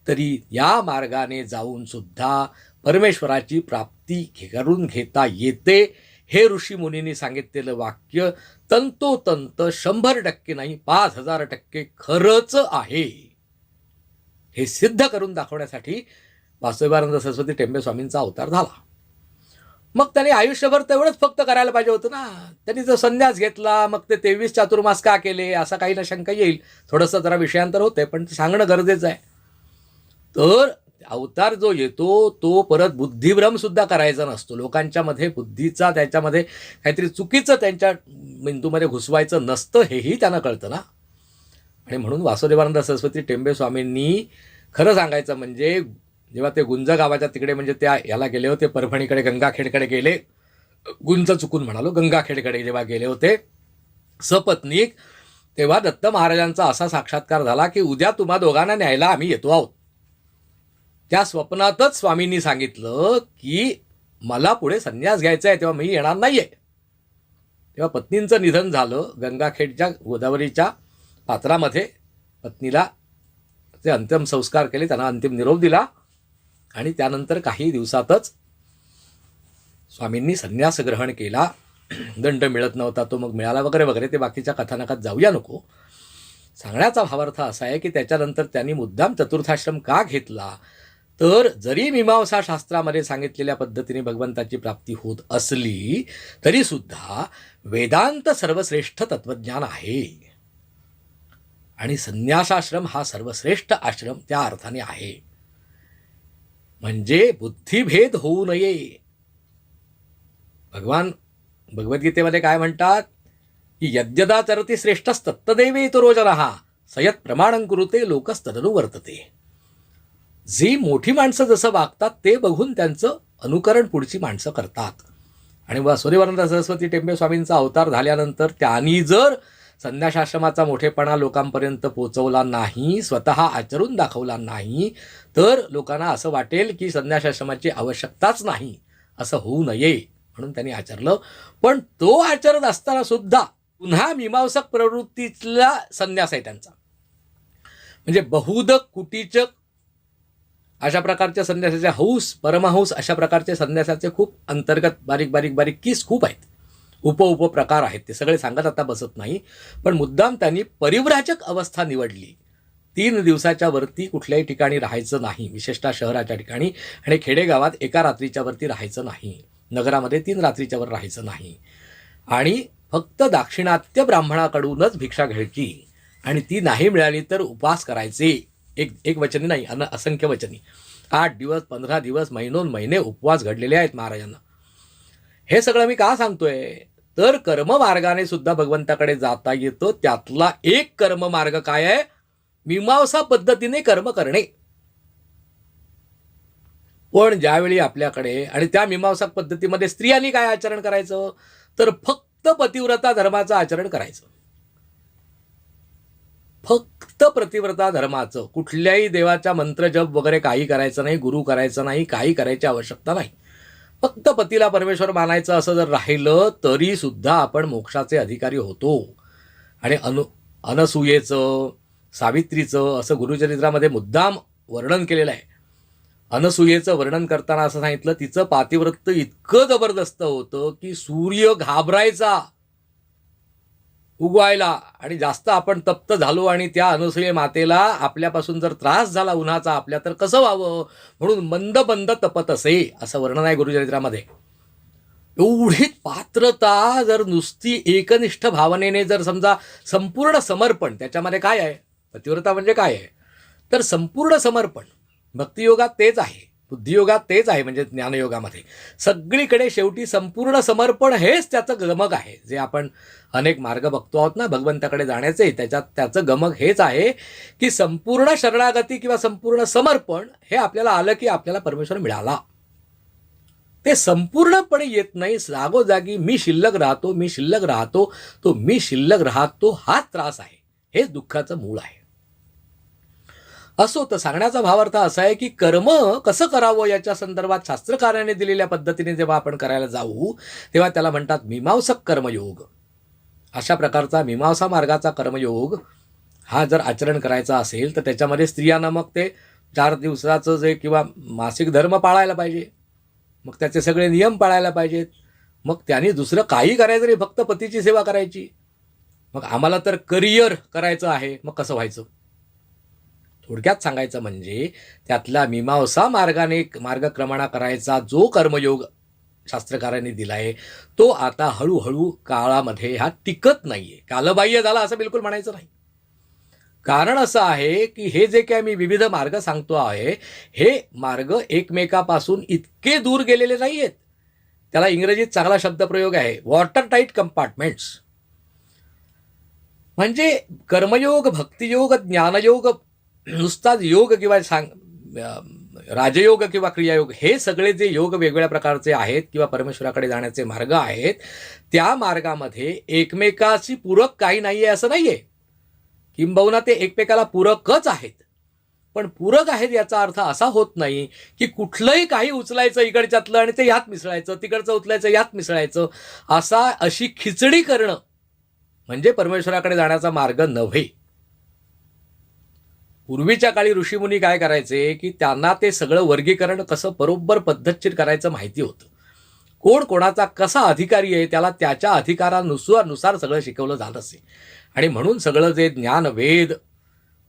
तरी या मार्गाने जाऊन सुद्धा परमेश्वराची प्राप्ती करून घेता येते. हे ऋषीमुनींनी सांगितलेलं वाक्य तंतोतंत 100% नाही 5000% खरंच आहे. हे सिद्ध करून दाखवण्यासाठी वासुदेवानंद सरस्वती टेंबे स्वामींचा अवतार झाला. मग त्यांनी आयुष्यभर तेवढंच फक्त करायला पाहिजे होतं ना. त्यांनी जो संन्यास घेतला मग ते 23 चातुर्मास का केले असा काही ना शंका येईल. थोडंसं जरा विषयांतर होते पण ते सांगणं गरजेचं आहे. तर अवतार जो येतो तो परत बुद्धिभ्रम सुद्धा करायचा नसतो. लोकांच्या मध्ये बुद्धीचा त्याच्यामध्ये काहीतरी चुकीचं त्यांच्या मेंदूमध्ये घुसवायचं नसतं हेही त्यांना कळतं ना. आणि म्हणून वासुदेवानंद सरस्वती टेंबे स्वामींनी खरं सांगायचं म्हणजे जेव्हा ते गुंज गावाच्या तिकडे म्हणजे त्या याला गेले होते परभणीकडे गंगाखेडकडे गेले, गुंज चुकून म्हणालो, गंगाखेडकडे जेव्हा गेले होते सपत्नीक, तेव्हा दत्त महाराजांचा असा साक्षात्कार झाला की उद्या तुम्हा दोघांना न्यायला आम्ही येतो आहोत. त्या स्वप्नातच स्वामींनी सांगितलं की मला पुढे संन्यास घ्यायचा आहे तेव्हा मी येणार नाही आहे. तेव्हा पत्नींचं निधन झालं. गंगाखेडच्या गोदावरीच्या पात्रामध्ये पत्नीला ते अंतिम संस्कार केले, त्यांना अंतिम निरोप दिला आणि त्यानंतर काही दिवसातच स्वामींनी संन्यास ग्रहण केला. दंड मिळत नव्हता तो मग मिळाला वगैरे वगैरे. ते बाकीच्या कथानकात जाऊया नको. सांगण्याचा भावार्थ असा आहे की त्याच्यानंतर त्यांनी मुद्दाम चतुर्थाश्रम का घेतला तर जरी मीमांसा शास्त्रामध्ये सांगितलेल्या पद्धतीने भगवंताची प्राप्ती होत असली तरी सुद्धा वेदांत सर्वश्रेष्ठ तत्वज्ञान आहे आणि संन्यासाश्रम हा सर्वश्रेष्ठ आश्रम त्या अर्थाने आहे. म्हणजे बुद्धिभेद होऊ नये. भगवान भगवद्गीतेमध्ये काय म्हणतात की यद्यदा चरती श्रेष्ठस्तत्तदैवेतरो जनः सयत प्रमाणं कुरुते लोकस्तदनु वर्तते. जी मोठी माणसं जसं वागतात ते बघून त्यांचं अनुकरण पुढची माणसं करतात. आणि सूर्यवंत सरस्वती टेंबे स्वामींचा अवतार झाल्यानंतर त्यांनी जर संन्यासाश्रमाचा मोठेपणा लोकांपर्यंत पोचवला नाही, स्वतः आचरून दाखवला नाही, तर लोकांना असं वाटेल की संन्यासाश्रमाची आवश्यकताच नाही. असं होऊ नये म्हणून त्यांनी आचरलं. पण तो आचरत असताना सुद्धा पुन्हा मीमांसक प्रवृत्तीतला संन्यास आहे त्यांचा. म्हणजे बहुदक कुटीचक अशा प्रकारच्या संन्यासाचे हौस, परमहंस अशा प्रकारचे संन्यासाचे खूप अंतर्गत बारीक कीस खूप आहेत. उप प्रकार आहेत. ते सगळे सांगत आता बसत नाही. पण मुद्दाम त्यांनी परिव्राजक अवस्था निवडली. 3 दिवसाच्या वरती कुठल्याही ठिकाणी राहायचं नाही, विशेषतः शहराच्या ठिकाणी. आणि खेडेगावात एका रात्रीच्या वरती राहायचं नाही. नगरामध्ये 3 रात्रीच्या वर राहायचं नाही. आणि फक्त दाक्षिणात्य ब्राह्मणाकडूनच भिक्षा घ्यायची. आणि ती नाही मिळाली तर उपवास करायचे. एक वचनी नाही, असंख्य वचनी. 8 दिवस, 15 दिवस, महिने उपवास घडलेले आहेत महाराजांना. हे सगळं मी का सांगतोय तर कर्ममार्गाने सुद्धा भगवंताकडे जाता येतं. त्यातला एक कर्ममार्ग काय आहे? मीमांसा पद्धतीने कर्म करणे. पण ज्यावेळी आपल्याकडे आणि त्या मीमांसा पद्धतीमध्ये स्त्रियांनी काय आचरण करायचं तर फक्त पतिव्रता धर्माचं आचरण करायचं. फक्त पतिव्रता धर्माचं. कुठल्याही देवाचा मंत्र जप वगैरे काही करायचं नाही, गुरु करायचं नाही, काही करायची आवश्यकता नाही. फक्त पतीला परमेश्वर मानायचं असं जर राहिलं तरी सुद्धा आपण मोक्षाचे अधिकारी होतो. आणि अनसूयेचं, सावित्रीचं असं गुरुचरित्रामध्ये मुद्दाम वर्णन केलेलं आहे. अनसूयेचं वर्णन करताना असं सांगितलं तिचं पातिव्रत्य इतकं जबरदस्त होतं की सूर्य घाबरायचा उगवायला. आणि जास्त आपण तप्त झालो आणि त्या अनसूये मातेला आपल्यापासून जर त्रास झाला उन्हाचा आपल्या तर कसं व्हावं म्हणून मंद मंद तपत असे असं वर्णन आहे गुरुचरित्रामध्ये. एवढी पात्रता जर नुसती एकनिष्ठ भावनेने जर समजा संपूर्ण समर्पण, त्याच्यामध्ये काय आहे? पतिव्रता म्हणजे काय आहे तर संपूर्ण समर्पण. भक्तियोगात तेच आहे, बुद्धियोगात तेच आहे, म्हणजे ज्ञानयोगामध्ये सगळीकडे शेवटी संपूर्ण समर्पण हेच त्याचं गमक आहे. जे आपण अनेक मार्ग बघतो आहोत ना भगवंताकडे जाण्याचे, त्याचं गमक हेच आहे की संपूर्ण शरणागती किंवा संपूर्ण समर्पण हे आपल्याला आलं की आपल्याला परमेश्वर मिळाला. ते संपूर्णपणे येत नाही. जागोजागी मी शिल्लक राहतो, तो मी शिल्लक राहतो हाच त्रास आहे. हेच दुःखाचं मूळ आहे. असो तर सांगण्याचा भावार्थ असा आहे की कर्म कसं करावं याच्या संदर्भात शास्त्रकाराने दिलेल्या पद्धतीने जेव्हा आपण करायला जाऊ तेव्हा त्याला म्हणतात मीमांसक कर्मयोग. अशा प्रकारचा मीमांसा मार्गाचा कर्मयोग हा जर आचरण करायचा असेल तर त्याच्यामध्ये स्त्रियांना मग ते 4 दिवसाचं जे किंवा मासिक धर्म पाळायला पाहिजे, मग त्याचे सगळे नियम पाळायला पाहिजेत. मग त्यांनी दुसरं काही करायचं नाही, फक्त पतीची सेवा करायची. मग आम्हाला तर करिअर करायचं आहे, मग कसं व्हायचं? थोडक्यात सांगायचं म्हणजे त्यातला मीमांसा मार्गाने मार्गक्रमणा करायचा जो कर्मयोग शास्त्रकारांनी दिला आहे तो आता हळूहळू काळामध्ये हा टिकत नाहीये. कालबाह्य झाला असं बिलकुल म्हणायचं नाही. कारण असं आहे की हे जे काय मी विविध मार्ग सांगतो आहे हे मार्ग एकमेकापासून इतके दूर गेलेले नाही आहेत. त्याला इंग्रजीत चांगला शब्दप्रयोग आहे, वॉटर टाईट कंपार्टमेंट्स. म्हणजे कर्मयोग, भक्तियोग, ज्ञानयोग, नुसताच योग किंवा राजयोग किंवा क्रियायोग हे सगळे जे योग वेगवेगळ्या प्रकारचे आहेत किंवा परमेश्वराकडे जाण्याचे मार्ग आहेत त्या मार्गामध्ये एकमेकाशी पूरक काही नाही आहे असं नाही आहे. किंबहुना ते एकमेकाला पूरकच आहेत. पण पूरक आहेत याचा अर्थ असा होत नाही की कुठलंही काही उचलायचं इकडच्यातलं आणि ते यात मिसळायचं, तिकडचं उचलायचं यात मिसळायचं, अशी खिचडी करणं म्हणजे परमेश्वराकडे जाण्याचा मार्ग नव्हे. पूर्वीच्या काळी ऋषीमुनी काय करायचे की त्यांना ते सगळं वर्गीकरण कसं बरोबर पद्धतशीर करायचं माहिती होतं. कोण कोणाचा कसा अधिकारी आहे त्याला त्याच्या अधिकारानुसार सगळं शिकवलं जात असे. आणि म्हणून सगळं जे ज्ञान, वेद,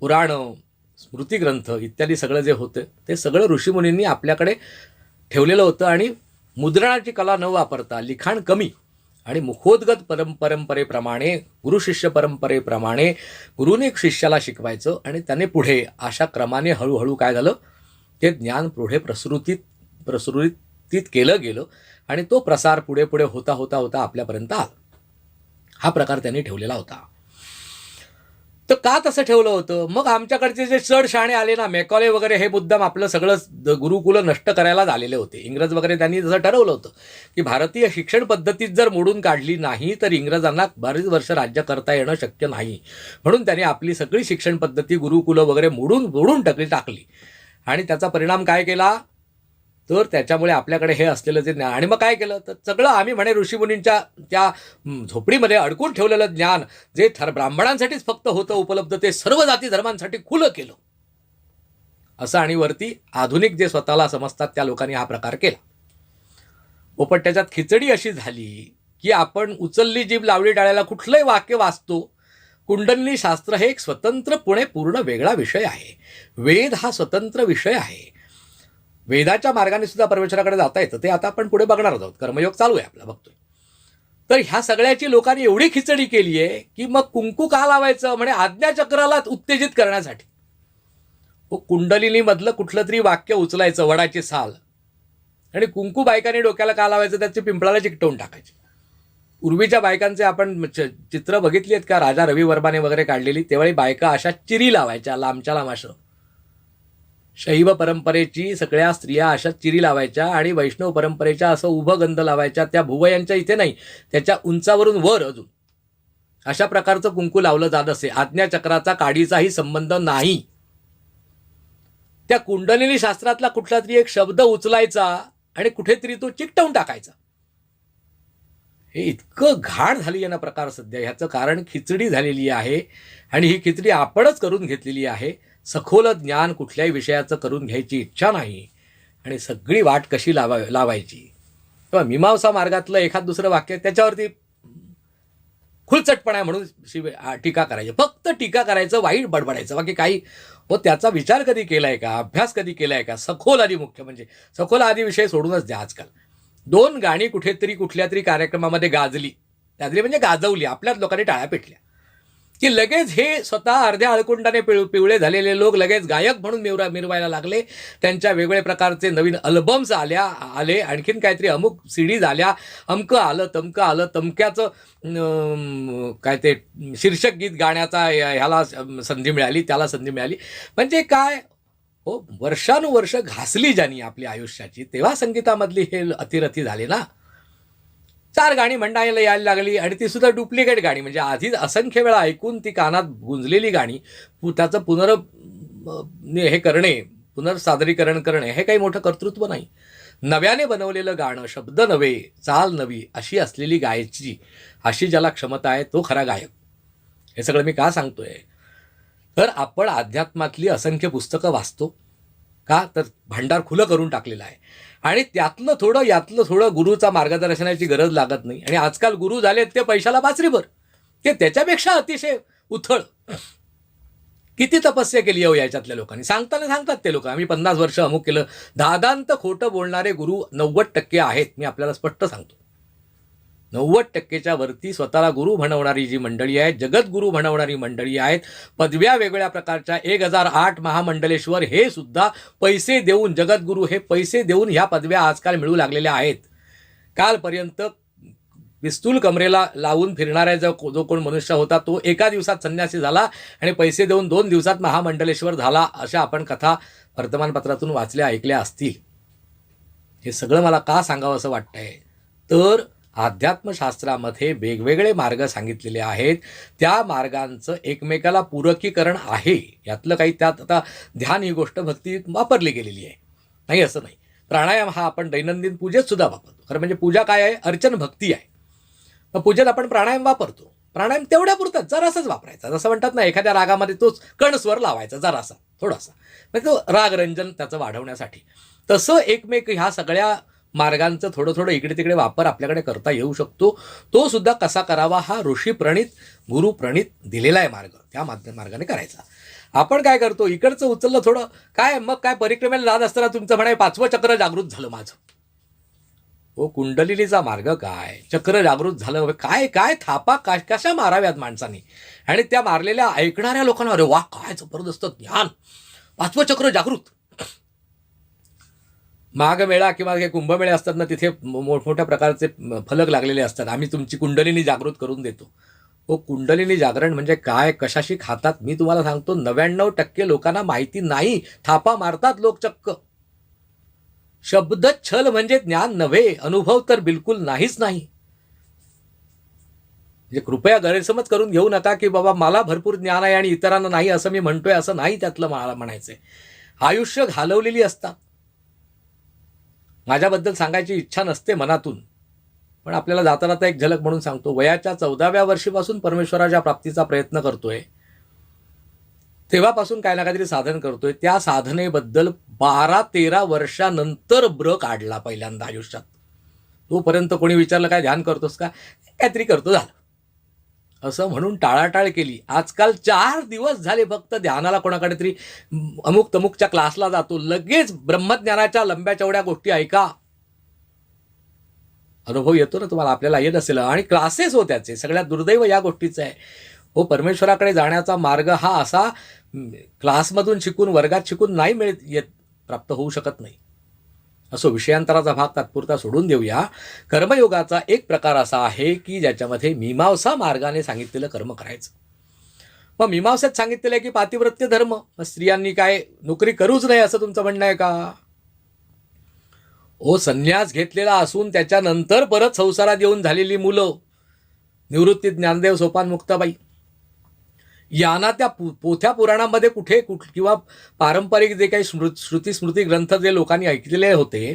पुराणं, स्मृतिग्रंथ इत्यादी सगळं जे होतं ते सगळं ऋषीमुनींनी आपल्याकडे ठेवलेलं होतं. आणि मुद्रणाची कला न वापरता लिखाण कमी आणि मुखोद्गत परंपरेप्रमाणे गुरुशिष्य परंपरेप्रमाणे गुरुने शिष्याला शिकवायचं आणि त्याने पुढे अशा क्रमाने हळूहळू काय झालं, ते ज्ञान पुढे प्रसुरित केलं गेलं आणि तो प्रसार पुढे पुढे होता होता होता आपल्यापर्यंत आला. हा प्रकार त्यांनी ठेवलेला होता. तर का तसं ठेवलं होतं? मग आमच्याकडचे जे चढ शहाणे आले ना, मेकॉले वगैरे, हे मुद्दाम आपलं सगळं गुरुकुल नष्ट करायलाच आलेले होते. इंग्रज वगैरे त्यांनी जसं ठरवलं होतं की भारतीय शिक्षण पद्धतीत जर मोडून काढली नाही तर इंग्रजांना बरीच वर्ष राज्य करता येणं शक्य नाही. म्हणून त्यांनी आपली सगळी शिक्षण पद्धती गुरुकुलं वगैरे मोडून टाकली. आणि त्याचा परिणाम काय केला, तर त्याच्यामुळे आपल्याकडे हे असलेलं जे ज्ञान, आणि मग काय केलं तर सगळं आम्ही म्हणे ऋषीमुनींच्या त्या झोपडीमध्ये अडकून ठेवलेलं ज्ञान जे ब्राह्मणांसाठीच फक्त होतं उपलब्ध, ते सर्व जाती धर्मांसाठी खुलं केलं असं. आणि वरती आधुनिक जे स्वतःला समजतात त्या लोकांनी हा प्रकार केला. पोपट त्याच्यात खिचडी अशी झाली की आपण उचलली जीभ लावली डाळ्याला कुठलंही वाक्य वाचतो. कुंडलिनी शास्त्र हे एक स्वतंत्रपणे पूर्ण वेगळा विषय आहे. वेद हा स्वतंत्र विषय आहे. वेदाच्या मार्गाने सुद्धा परमेश्वराकडे जाता येतं, ते आता आपण पुढे बघणार आहोत. कर्मयोग चालू आहे आपला, बघतोय. तर ह्या सगळ्याची लोकांनी एवढी खिचडी केली आहे की मग कुंकू का लावायचं म्हणे आज्ञाचक्राला उत्तेजित करण्यासाठी. कुंडलिनीमधलं कुठलं तरी वाक्य उचलायचं, वडाची साल, आणि कुंकू बायकांनी डोक्याला का लावायचं, त्याची पिंपळाला चिकटवून टाकायची. पूर्वीच्या बायकांचे आपण चित्र बघितली आहेत का, राजा रवी वर्माने वगैरे काढलेली, तेव्हा बायका अशा चिरी लावायच्या, लांबच्या लांब असं. शैव परंपरेची सगळ्या स्त्रिया अशा चिरी लावायच्या आणि वैष्णव परंपरेच्या असं उभं गंध लावायच्या. त्या भुवयांच्या इथे नाही, त्याच्या उंचावरून वर अजून अशा प्रकारचं कुंकू लावलं जात असे. आज्ञाचक्राचा काडीचाही संबंध नाही. त्या कुंडलिनी शास्त्रातला कुठला तरी एक शब्द उचलायचा आणि कुठेतरी तो चिकटवून टाकायचा. हे इतकं घाण झाली आहे ना प्रकार सध्या. ह्याचं कारण खिचडी झालेली आहे आणि ही खिचडी आपणच करून घेतलेली आहे. सखोल ज्ञान कुठल्याही विषयाचं करून घ्यायची इच्छा नाही आणि सगळी वाट कशी लावायची. किंवा मीमांसा मार्गातलं एखाद दुसरं वाक्य त्याच्यावरती खुलचटपणा म्हणून टीका करायची. फक्त टीका करायचं, वाईट बडबडायचं, बाकी काही त्याचा विचार कधी केलाय का, अभ्यास कधी केलाय का. सखोल आदी मुख्य म्हणजे सखोल आदी विषय सोडूनच द्या. आजकाल 2 गाणी कुठेतरी कुठल्या तरी कार्यक्रमामध्ये गाजली म्हणजे गाजवली, आपल्याच लोकांनी टाळ्या पेटल्या की लगेच हे स्वतः अर्ध्या अळकुंडाने पिवळे झालेले लोक लगेच गायक म्हणून मिरवायला लागले. त्यांच्या वेगवेगळ्या प्रकारचे नवीन अल्बम्स आले, आणखीन काहीतरी अमुक सीडीज आल्या, अमकं आलं तमकं आलं, तमक्याचं काय ते शीर्षक गीत गाण्याचा ह्याला संधी मिळाली, त्याला संधी मिळाली. म्हणजे काय वर्षानुवर्ष घासली ज्यांनी आपल्या आयुष्याची, तेव्हा संगीतामधली हे अतिरथी झाले ना. 4 गाणी म्हणता यायला लागली आणि ती सुद्धा डुप्लिकेट गाणी, म्हणजे आधीच असंख्य वेळा ऐकून ती कानात गुंजलेली गाणी त्याचं पुनर्सादरीकरण करणे हे काही मोठं कर्तृत्व नाही. नव्याने बनवलेलं गाणं, शब्द नवे, चाल नवी अशी असलेली गायची, अशी ज्याला क्षमता आहे तो खरा गायक. हे सगळं मी का सांगतोय, तर आपण अध्यात्मातली असंख्य पुस्तकं वाचतो का, तर भांडार खुलं करून टाकलेलं आहे आणि त्यातलं थोडं यातलं थोडं गुरुचा मार्गदर्शनाची गरज लागत नाही. आणि आजकाल गुरु झालेत ते पैशाला बासरीभर, ते त्याच्यापेक्षा अतिशय उथळ. किती तपस्या केली हो याच्यातल्या लोकांनी. सांगतात ते लोक, आम्ही 50 वर्ष अमुक केलं. दादांत खोटं बोलणारे गुरु 90% आहेत, मी आपल्याला स्पष्ट सांगतो. 90%च्या वरती स्वतःला गुरु म्हणवणारी जी मंडळी आहे, जगद्गुरू म्हणवणारी मंडळी आहेत, पदव्या वेगवेगळ्या प्रकारच्या 1008 महामंडलेश्वर हे सुद्धा पैसे देऊन, जगद्गुरू हे पैसे देऊन ह्या पदव्या आजकाल मिळू लागलेल्या आहेत. कालपर्यंत पिस्तूल कमरेला लावून फिरणारा जो कोण मनुष्य होता तो एका दिवसात संन्यासी झाला आणि पैसे देऊन 2 दिवसात महामंडलेश्वर झाला, अशा आपण कथा वर्तमानपत्रातून वाचल्या ऐकल्या असतील. हे सगळं मला का सांगावं असं वाटतंय, तर अध्यात्मशास्त्रामध्ये वेगवेगळे मार्ग सांगितलेले आहेत. त्या मार्गांचं एकमेकाला पूरकीकरण आहे. यातलं काही, त्यात आता ध्यान ही गोष्ट भक्ती वापरली गेलेली आहे, नाही असं नाही. प्राणायाम हा आपण दैनंदिन पूजेत सुद्धा वापरतो. खरं म्हणजे पूजा काय आहे, अर्चन भक्ती आहे. मग पूजेत आपण प्राणायाम वापरतो. प्राणायाम तेवढ्या पुरताच जरासाच वापरायचा. जसं म्हणतात ना, एखाद्या रागामध्ये तोच कणस्वर लावायचा जरासा, थोडासा, म्हणजे तो रागरंजन त्याचं वाढवण्यासाठी. तसं एकमेक ह्या सगळ्या मार्गांचं थोडं थोडं इकडे तिकडे वापर आपल्याकडे करता येऊ शकतो. तो सुद्धा कसा करावा हा ऋषी प्रणित गुरु प्रणित दिलेला आहे मार्ग, त्या मार्गाने करायचा. आपण काय करतो, इकडचं उचललं थोडं, काय मग काय परिक्रमेला जात असताना तुमचं म्हणाय 5वं चक्र जागृत झालं माझं. हो, कुंडलिनीचा मार्ग काय, चक्र जागृत झालं, काय काय थापा कशा माराव्यात माणसांनी, आणि त्या मारलेल्या ऐकणाऱ्या लोकांना अरे वा काय जबरदस्त ज्ञान, 5वं चक्र जागृत. माघमेळा किंवा हे कुंभमेळे असतात ना, तिथे मोठमोठ्या प्रकारचे फलक लागलेले असतात, आम्ही तुमची कुंडलिनी जागृत करून देतो. हो, कुंडलिनी जागरण म्हणजे काय, कशाशी खातात, मी तुम्हाला सांगतो 99% लोकांना माहिती नाही. थापा मारतात लोक चक्क. शब्द छल म्हणजे ज्ञान नव्हे, अनुभव तर बिलकुल नाहीच नाही. म्हणजे कृपया गैरसमज करून घेऊ नका की बाबा मला भरपूर ज्ञान आहे आणि इतरांना नाही असं मी म्हणतोय, असं नाही त्यातलं मला म्हणायचंय. आयुष्य घालवलेली असतात. माझ्याबद्दल सांगायची इच्छा नसते मनातून, पण आपल्याला जाता जाता एक झलक म्हणून सांगतो. वयाच्या 14व्या वर्षीपासून परमेश्वराच्या प्राप्तीचा प्रयत्न करतोय, तेव्हापासून काय ना काहीतरी साधन करतोय. त्या साधनेबद्दल 12-13 वर्षानंतर ब्र काढला पहिल्यांदा आयुष्यात. तोपर्यंत कोणी विचारलं काय ध्यान करतोस का, काहीतरी करतो झालं असं म्हणून टाळाटाळ केली. आजकाल 4 दिवस झाले फक्त ध्यानाला कोणाकडे तरी अमुक तमुकच्या क्लासला जातो, लगेच ब्रह्मज्ञानाच्या लंब्या चौड्या गोष्टी ऐका, अनुभव येतो ना तुम्हाला. आपल्याला येत असेल, आणि क्लासेस हो त्याचे. सगळ्यात दुर्दैव या गोष्टीचं आहे हो, परमेश्वराकडे जाण्याचा मार्ग हा असा क्लासमधून शिकून, वर्गात शिकून नाही येत, प्राप्त होऊ शकत नाही. असो, विषयांतराचा भाग तात्पुरता सोडून देऊया. कर्मयोगाचा एक प्रकार असा आहे की ज्याच्यामध्ये मीमांसा मार्गाने सांगितलेलं कर्म करायचं. मग मीमांसेत सांगितलेलं आहे की पातिव्रत्य धर्म, स्त्रियांनी काय नोकरी करूच नाही असं तुमचं म्हणणं आहे का? ओ, संन्यास घेतलेला असून त्याच्यानंतर परत संसारात येऊन झालेली मुलं, निवृत्ती ज्ञानदेव सोपान मुक्ताबाई, यांना त्या पोथ्या पुराणामध्ये कुठे किंवा पारंपरिक जे काही श्रुती स्मृती ग्रंथ जे लोकांनी ऐकलेले होते,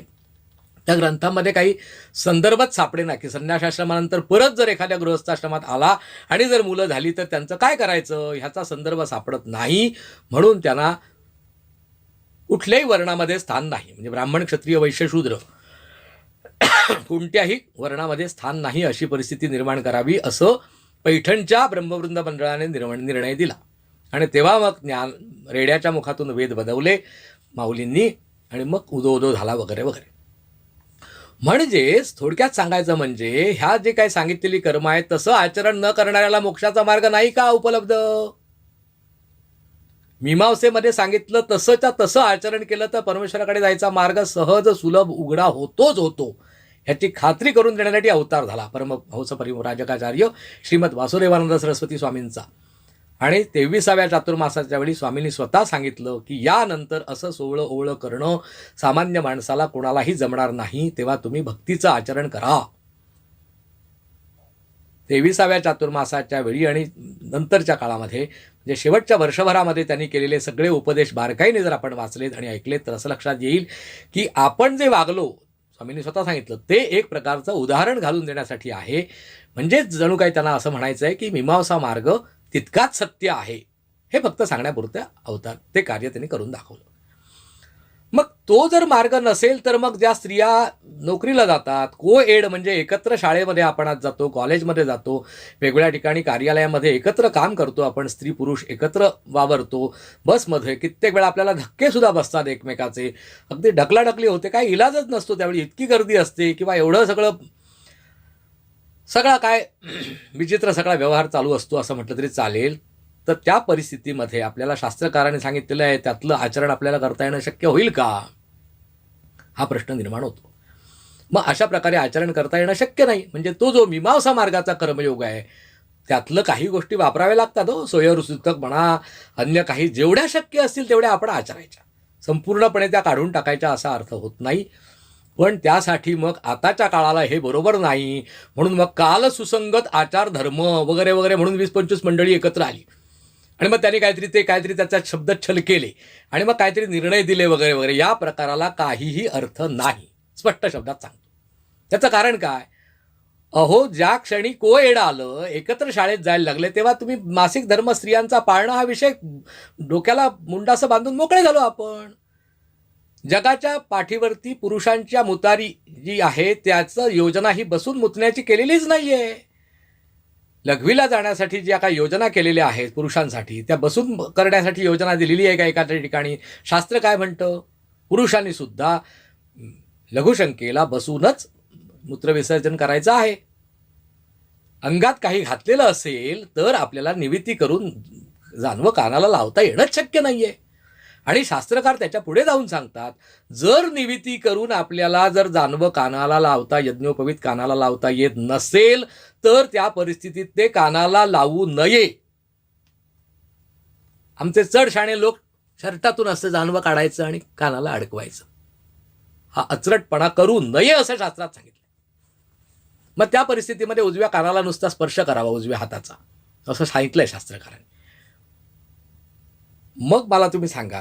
त्या ग्रंथामध्ये काही संदर्भच सापडे ना की संन्यासाश्रमानंतर परत जर एखाद्या गृहस्थाश्रमात आला आणि जर मुलं झाली तर त्यांचं काय करायचं, ह्याचा संदर्भ सापडत नाही. म्हणून त्यांना कुठल्याही वर्णामध्ये स्थान नाही, म्हणजे ब्राह्मण, क्षत्रिय, वैश्य, शूद्र कोणत्याही वर्णामध्ये स्थान नाही, अशी परिस्थिती निर्माण करावी असं पैठणच्या ब्रह्मवृंद मंडळाने निर्णय दिला. आणि तेव्हा मग ज्ञान रेड्याच्या मुखातून वेद बदवले माऊलींनी, आणि मग उदो उदो झाला वगैरे वगैरे. म्हणजेच थोडक्यात सांगायचं म्हणजे ह्या जे काही सांगितलेली कर्म आहेत तसं आचरण न करणाऱ्याला मोक्षाचा मार्ग नाही का उपलब्ध? मीमांसेमध्ये सांगितलं तसंच्या तसं आचरण केलं तर परमेश्वराकडे जायचा मार्ग सहज सुलभ उघडा होतोच होतो. ह्याची खात्री करून देण्यासाठी अवतार झाला परमहंस परिव्राजकाचार्य श्रीमद वासुदेवानंद सरस्वती स्वामींचा. आणि 23व्या चातुर्मासाच्या वेळी स्वामींनी स्वतः सांगितलं की यानंतर असं सोवळं ओवळं करणं सामान्य माणसाला कोणालाही जमणार नाही, तेव्हा तुम्ही भक्तीचं आचरण करा. 23व्या चातुर्मासाच्या वेळी आणि नंतरच्या काळामध्ये, म्हणजे शेवटच्या वर्षभरामध्ये त्यांनी केलेले सगळे उपदेश बारकाईने जर आपण वाचलेत आणि ऐकलेत तर असं लक्षात येईल की आपण जे वागलो, स्वामींनी स्वतः सांगितलं, ते एक प्रकारचं उदाहरण घालून देण्यासाठी आहे. म्हणजेच जणू काही त्यांना असं म्हणायचं आहे की मीमांसा मार्ग तितकाच सत्य आहे, हे फक्त सांगण्यापुरतं अवतार, ते कार्य त्यांनी करून दाखवलं. मग तो जर मार्ग नसेल तर मग ज्या स्त्रिया नोकरीला जातात, को एड म्हणजे एकत्र शाळेमध्ये आपण आज जातो, कॉलेजमध्ये जातो, वेगवेगळ्या ठिकाणी कार्यालयामध्ये एकत्र काम करतो आपण, स्त्री पुरुष एकत्र वावरतो, बसमध्ये कित्येक वेळा आपल्याला धक्के सुद्धा बसतात एकमेकाचे, अगदी ढकलाढकली होते, काही इलाजच नसतो त्यावेळी, इतकी गर्दी असते किंवा एवढं सगळा काय विचित्र सगळा व्यवहार चालू असतो असं म्हटलं तरी चालेल. तर त्या परिस्थितीमध्ये आपल्याला शास्त्रकाराने सांगितलेलं आहे त्यातलं आचरण आपल्याला करता येणं शक्य होईल का, हा प्रश्न निर्माण होतो. मग अशा प्रकारे आचरण करता येणं शक्य नाही, म्हणजे तो जो मीमांसा मार्गाचा कर्मयोग आहे त्यातलं काही गोष्टी वापराव्या लागतात हो, सोयरुसूतक म्हणा, अन्य काही जेवढ्या शक्य असतील तेवढ्या आपण आचरायच्या, संपूर्णपणे त्या काढून टाकायच्या असा अर्थ होत नाही. पण त्यासाठी मग आताच्या काळाला हे बरोबर नाही, म्हणून मग काल सुसंगत आचार धर्म वगैरे वगैरे म्हणून 20-25 मंडळी एकत्र आली आणि मग त्यांनी काहीतरी त्याचा शब्दच्छल केले आणि मग काहीतरी निर्णय दिले वगैरे वगैरे. या प्रकाराला काहीही अर्थ नाही, स्पष्ट शब्दात सांगतो. त्याचं कारण काय? अहो, ज्या क्षणी को एड आलं, एकत्र शाळेत जायला लागले, तेव्हा तुम्ही मासिक धर्म स्त्रियांचा पाळणं हा विषय डोक्याला मुंडासं बांधून मोकळे झालो आपण. जगाच्या पाठीवरती पुरुषांच्या मुतारी जी आहे त्याचं योजना ही बसून मुतण्याची केलेलीच नाही आहे. लघवीला जाण्यासाठी ज्या काही योजना केलेल्या आहेत पुरुषांसाठी त्या बसून करण्यासाठी योजना दिलेली आहे का एखाद्या ठिकाणी? शास्त्र काय म्हणतं? पुरुषांनी सुद्धा लघुशंकेला बसूनच मूत्रविसर्जन करायचं आहे. अंगात काही घातलेलं असेल तर आपल्याला निविती करून जानवं कानाला लावता येणंच शक्य नाही आहे. आणि शास्त्रकार त्याच्या पुढे जाऊन सांगतात, जर निविती करून आपल्याला जर जानवं कानाला लावता, यज्ञोपवीत कानाला लावता येत नसेल तर त्या परिस्थितीत ते कानाला लावू नये. आमचे चढशाणे लोक शर्टातून असं जानवं काढायचं आणि कानाला अडकवायचं. हा अचरटपणा करू नये असं शास्त्रात सांगितलं. मग त्या परिस्थितीमध्ये उजव्या कानाला नुसता स्पर्श करावा उजव्या हाताचा असं सांगितलंय शास्त्रकारांनी. मग मला तुम्ही सांगा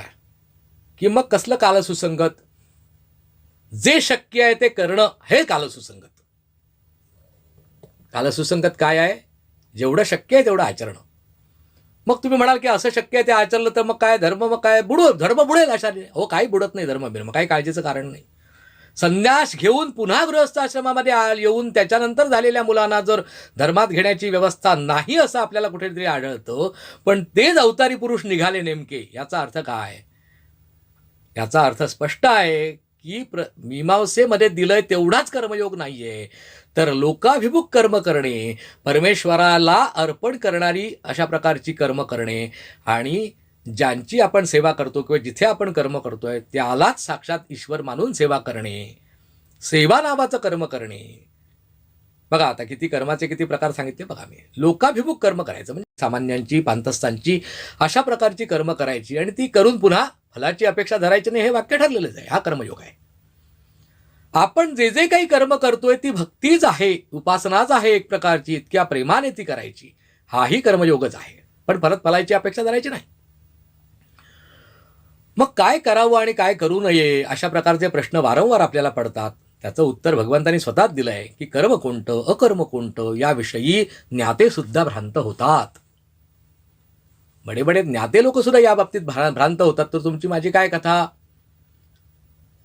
की मग कसलं कालसुसंगत? जे शक्य आहे ते करणं हे कालसुसंगत. कालसुसंगत काय आहे? जेवढं शक्य आहे तेवढं आचरणं. मग तुम्ही म्हणाल की असं शक्य आहे ते आचरलं तर मग काय धर्म, मग काय धर्म बुडेल अशा? हो, काही बुडत नाही धर्म बिर्म, काही काळजीचं कारण नाही. संन्यास घेऊन पुन्हा गृहस्थ आश्रमामध्ये येऊन त्याच्यानंतर झालेल्या मुलांना जर धर्मात घेण्याची व्यवस्था नाही असं आपल्याला कुठेतरी आढळतं. पण तेच अवतारी पुरुष निघाले नेमके. याचा अर्थ काय? याचा अर्थ स्पष्ट आहे की मीमांसेमध्ये दिलंय तेवढाच कर्मयोग नाहीये, तर लोकाभिमुख कर्म करणे, परमेश्वराला अर्पण करणारी अशा प्रकारची कर्म करणे आणि ज्यांची आपण सेवा करतो किंवा जिथे आपण कर्म करतोय त्यालाच साक्षात ईश्वर मानून सेवा करणे, सेवा नावाचं कर्म करणे. बघा आता किती कर्माचे किती प्रकार सांगितले बघा. मी लोकाभिमुख कर्म करायचं म्हणजे सामान्यांची, पांतस्थांची अशा प्रकारची कर्म करायची आणि ती करून पुन्हा फलाची अपेक्षा धरायची नाही, हे वाक्य ठरलेलंच आहे. हा कर्मयोग आहे. आपण जे जे काही कर्म करतोय ती भक्तीच आहे, उपासनाच आहे एक प्रकारची. इतक्या प्रेमाने ती करायची, हाही कर्मयोगच आहे. पण परत फलाची अपेक्षा धरायची नाही. मग काय करावं आणि काय करू नये अशा प्रकारचे प्रश्न वारंवार आपल्याला पडतात. त्याचं उत्तर भगवंतांनी स्वतःच दिलं आहे की कर्म कोणतं, अकर्म कोणतं याविषयी ज्ञाते सुद्धा भ्रांत होतात. बडे बडे ज्ञाते लोक सुद्धा या बाबतीत भ्रांत होतात. तर तुमची माझी काय कथा?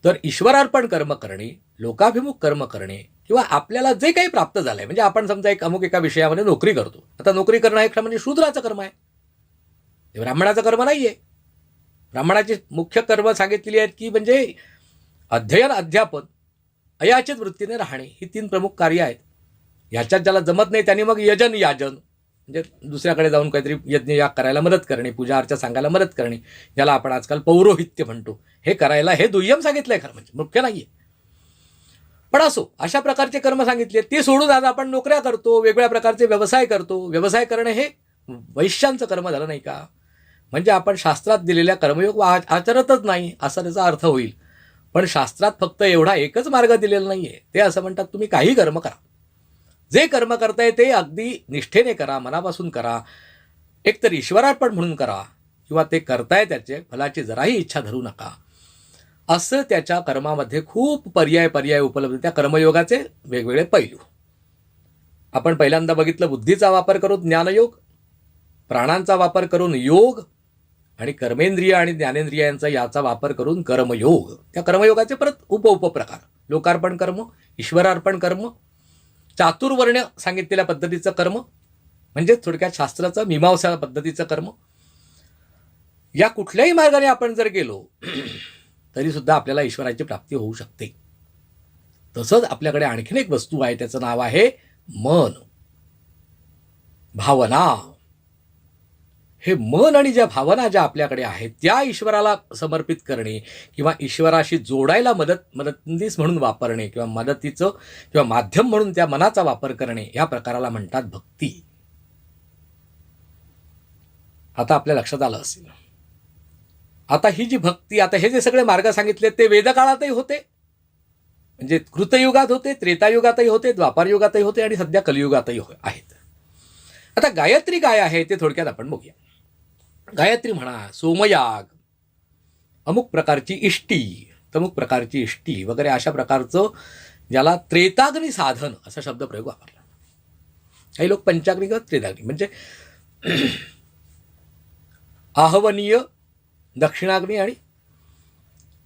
तर ईश्वरार्पण कर्म करणे, लोकाभिमुख कर्म करणे किंवा आपल्याला जे काही प्राप्त झालंय, म्हणजे आपण समजा एका विषयामध्ये नोकरी करतो. आता नोकरी करणं हे म्हणजे शूद्राचं कर्म आहे, हे ब्राह्मणाचं कर्म नाहीये. ब्राह्मणाची मुख्य कर्म सांगितलेली आहेत की म्हणजे अध्ययन, अध्यापन, अयाचित वृत्तीने राहणे, ही 3 प्रमुख कार्य आहेत. ह्याच्यात ज्याला जमत नाही त्यांनी मग यजन, याजन म्हणजे दुसऱ्याकडे जाऊन काहीतरी यज्ञ याग करायला मदत करणे, पूजा अर्चा सांगायला मदत करणे, ज्याला आपण आजकाल पौरोहित्य म्हणतो, हे करायला हे दुय्यम सांगितलंय खरं म्हणजे, मुख्य नाहीये. पण असो, अशा प्रकारचे कर्म सांगितले. ते सोडून आज आपण नोकऱ्या करतो, वेगवेगळ्या प्रकारचे व्यवसाय करतो. व्यवसाय करणे हे वैश्यांचं कर्म झालं नाही का? म्हणजे आपण शास्त्रात दिलेल्या कर्मयोग आचरतच नाही असा त्याचा अर्थ होईल. पण शास्त्रात फक्त एवढा एकच मार्ग दिलेला नाहीये. ते असं म्हणतात तुम्ही काही कर्म करा, जे कर्म करताय ते अगदी निष्ठेने करा, मनापासून करा, एकतर ईश्वरार्पण म्हणून करा किंवा ते करताय त्याचे फलाची जराही इच्छा धरू नका. असं त्याच्या कर्मामध्ये खूप पर्याय उपलब्ध. त्या कर्मयोगाचे वेगवेगळे पैलू आपण पहिल्यांदा बघितलं. बुद्धीचा वापर करून ज्ञानयोग, प्राणांचा वापर करून योग आणि कर्मेंद्रिय आणि ज्ञानेंद्रियांचा याचा वापर करून कर्मयोग. त्या कर्मयोगाचे परत उपप्रकार, लोकार्पण कर्म, ईश्वरार्पण कर्म, चातुर्वर्ण सांगितलेल्या पद्धतीचं कर्म म्हणजे थोडक्यात शास्त्राचं मीमांसा पद्धतीचं कर्म. या कुठल्याही मार्गाने आपण जर गेलो तरी सुद्धा आपल्याला ईश्वराची प्राप्ती होऊ शकते. तसंच आपल्याकडे आणखीन एक वस्तू आहे, त्याचं नाव आहे मन, भावना. हे मन आणि ज्या भावना ज्या आपल्याकडे आहेत त्या ईश्वराला समर्पित करणे किंवा ईश्वराशी जोडायला मदतनीस म्हणून वापरणे किंवा मदतीचं किंवा माध्यम म्हणून त्या मनाचा वापर करणे, या प्रकाराला म्हणतात भक्ती. आता आपल्या लक्षात आलं असेल. आता ही जी भक्ती, आता हे जे सगळे मार्ग सांगितले ते वेदकाळातही होते, म्हणजे कृतयुगात होते, त्रेतायुगातही होते, द्वापारयुगातही होते आणि सध्या कलियुगातही आहेत. आता गायत्री काय आहे ते थोडक्यात आपण बघूया. गायत्री म्हणा, सोमयाग, अमुक प्रकारची इष्टी, तमुक प्रकारची इष्टी वगैरे अशा प्रकारचं ज्याला त्रेताग्नी साधन असा शब्दप्रयोग वापरला. काही लोक पंचाग्नी किंवा त्रेताग्नी म्हणजे आहवनीय, दक्षिणाग्नी आणि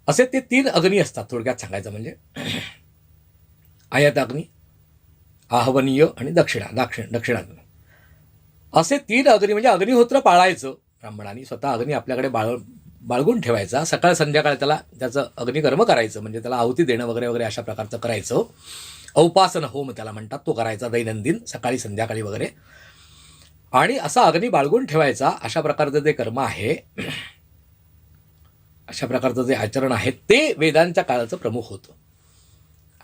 असे ते 3 अग्नी असतात थोडक्यात सांगायचं म्हणजे. आयताग्नी, आहवनीय आणि दक्षिणाग्नी असे 3 अग्नी. म्हणजे अग्निहोत्र पाळायचं ब्राह्मणांनी, स्वतः अग्नी आपल्याकडे बाळगून ठेवायचा, सकाळ संध्याकाळ त्याचं अग्निकर्म करायचं, म्हणजे त्याला आहुती देणं वगैरे वगैरे अशा प्रकारचं करायचं. औपासन होम त्याला म्हणतात, तो करायचा दैनंदिन सकाळी संध्याकाळी वगैरे. आणि असा अग्नी बाळगून ठेवायचा, अशा प्रकारचं जे कर्म आहे, अशा प्रकारचं जे आचरण आहे ते वेदांच्या काळाचं प्रमुख होतं.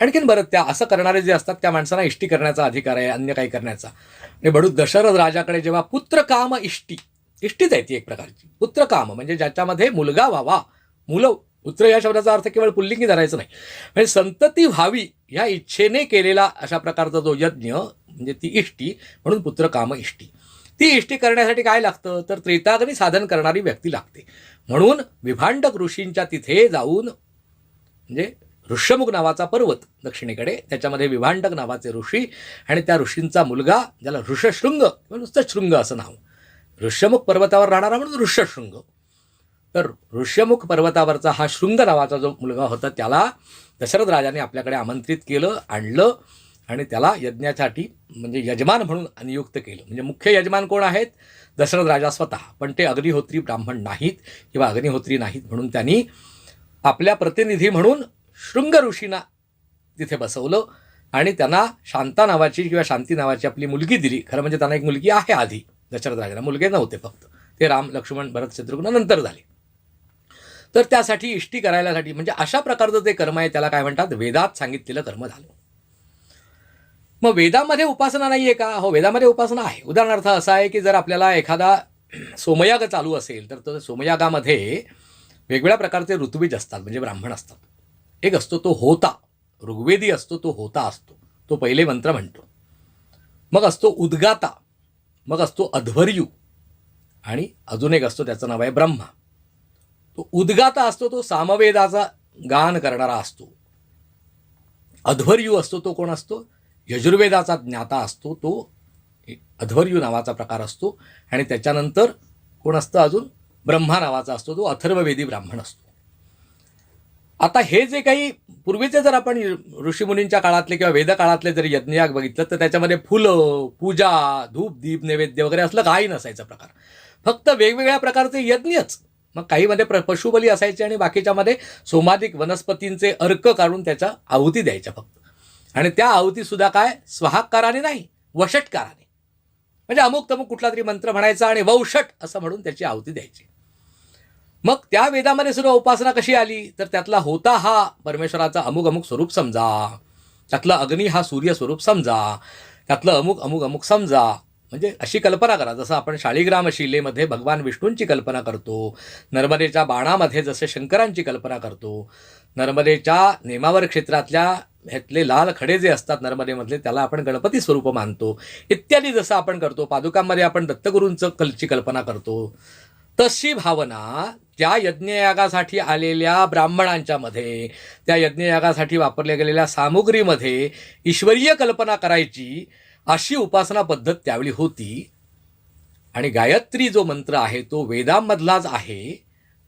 आणखीन बरं, त्या असं करणारे जे असतात त्या माणसांना इष्टी करण्याचा अधिकार आहे, अन्य काही करण्याचा. आणि बडू दशरथ राजाकडे जेव्हा पुत्रकाम इष्टीच आहे ती एक प्रकारची. पुत्रकाम म्हणजे ज्याच्यामध्ये मुलगा व्हावा, मुलं. पुत्र या शब्दाचा अर्थ केवळ पुल्लिंगी धरायचं नाही, म्हणजे संतती व्हावी या इच्छेने केलेला अशा प्रकारचा जो यज्ञ म्हणजे ती इष्टी, म्हणून पुत्रकाम इष्टी. ती इष्टी करण्यासाठी काय लागतं तर त्रेताग्नी साधन करणारी व्यक्ती लागते. म्हणून विभांडक ऋषींच्या तिथे जाऊन, म्हणजे ऋष्यमुख नावाचा पर्वत दक्षिणेकडे, त्याच्यामध्ये विभांडक नावाचे ऋषी आणि त्या ऋषींचा मुलगा, ज्याला ऋषशृंग किंवा नुसतं शृंग असं नाव, ऋष्यमुख पर्वतावर राहणारा म्हणून ऋष्यशृंग. तर ऋष्यमुख पर्वतावरचा हा शृंग नावाचा जो मुलगा होता त्याला दशरथ राजाने आपल्याकडे आमंत्रित केलं, आणलं आणि त्याला यज्ञासाठी म्हणजे यजमान म्हणून नियुक्त केलं. म्हणजे मुख्य यजमान कोण आहेत? दशरथ राजा स्वतः. पण ते अग्निहोत्री ब्राह्मण नाहीत किंवा अग्निहोत्री नाहीत, म्हणून त्यांनी आपल्या प्रतिनिधी म्हणून शृंग ऋषींना तिथे बसवलं आणि त्यांना शांता नावाची किंवा शांती नावाची आपली मुलगी दिली. खरं म्हणजे त्यांना एक मुलगी आहे आधी, दशरथ राजाला मुलगे नव्हते, फक्त ते राम, लक्ष्मण, भरत, शत्रुघ्न नंतर झाले. तर त्यासाठी इष्टी करायलासाठी, म्हणजे अशा प्रकारचं जे कर्म आहे त्याला काय म्हणतात? वेदात सांगितलेलं कर्म झालं. मग वेदामध्ये उपासना नाही आहे का? हो, वेदामध्ये उपासना आहे. उदाहरणार्थ असं आहे की जर आपल्याला एखादा सोमयाग चालू असेल तर सोमयागामध्ये वेगवेगळ्या प्रकारचे ऋतुबीज असतात, म्हणजे ब्राह्मण असतात. एक असतो तो होता, ऋग्वेदी असतो तो होता असतो, तो पहिले मंत्र म्हणतो. मग असतो उद्गाता, मग असतो अध्वर्यू, आणि अजून एक असतो त्याचं नाव आहे ब्रह्मा. तो उद्गाता असतो तो सामवेदाचा गान करणारा असतो. अध्वर्यू असतो तो कोण असतो? यजुर्वेदाचा ज्ञाता असतो, तो अध्वर्यू नावाचा प्रकार असतो. आणि त्याच्यानंतर कोण असतं अजून? ब्रह्मा नावाचा असतो, तो अथर्ववेदी ब्राह्मण असतो. आता हे जे काही पूर्वीचे जर आपण ऋषीमुनींच्या काळातले किंवा वेद काळातले जर यज्ञयाग बघितलं तर त्याच्यामध्ये फुलं, पूजा, धूप, दीप, नैवेद्य वगैरे असलं काही नसायचं प्रकार. फक्त वेगवेगळ्या प्रकारचे यज्ञच. मग काहीमध्ये पशुबली असायचे आणि बाकीच्यामध्ये सोमादिक वनस्पतींचे अर्क काढून त्याच्या आहुती द्यायच्या फक्त. आणि त्या आहुतीसुद्धा काय? स्वाहाकाराने नाही, वषटकाराने. म्हणजे अमुक तमुक कुठला तरी मंत्र म्हणायचा आणि वौषट असं म्हणून त्याची आहुती द्यायची. मग त्या वेदामध्ये सुद्धा उपासना कशी आली तर त्यातला होता हा परमेश्वराचा अमुक अमुक स्वरूप समजा, त्यातला अग्नी हा सूर्य स्वरूप समजा, त्यातलं अमुक अमुक अमुक समजा. म्हणजे अशी कल्पना करा, जसं आपण शाळीग्राम शिलेमध्ये भगवान विष्णूंची कल्पना करतो, नर्मदेच्या बाणामध्ये जसे शंकरांची कल्पना करतो, नर्मदेच्या नेमावर क्षेत्रातल्या ह्यातले लाल खडे जे असतात नर्मदेमधले त्याला आपण गणपती स्वरूप मानतो, इत्यादी जसं आपण करतो. पादुकांमध्ये आपण दत्तगुरूंचं ची कल्पना करतो. तशी भावना त्या यज्ञयागासाठी आलेल्या ब्राह्मणांच्या मध्ये, त्या यज्ञयागासाठी वापरल्या गेलेल्या सामुग्रीमध्ये ईश्वरीय कल्पना करायची, अशी उपासना पद्धत त्यावेळी होती. आणि गायत्री जो मंत्र आहे तो वेदांमधलाच आहे.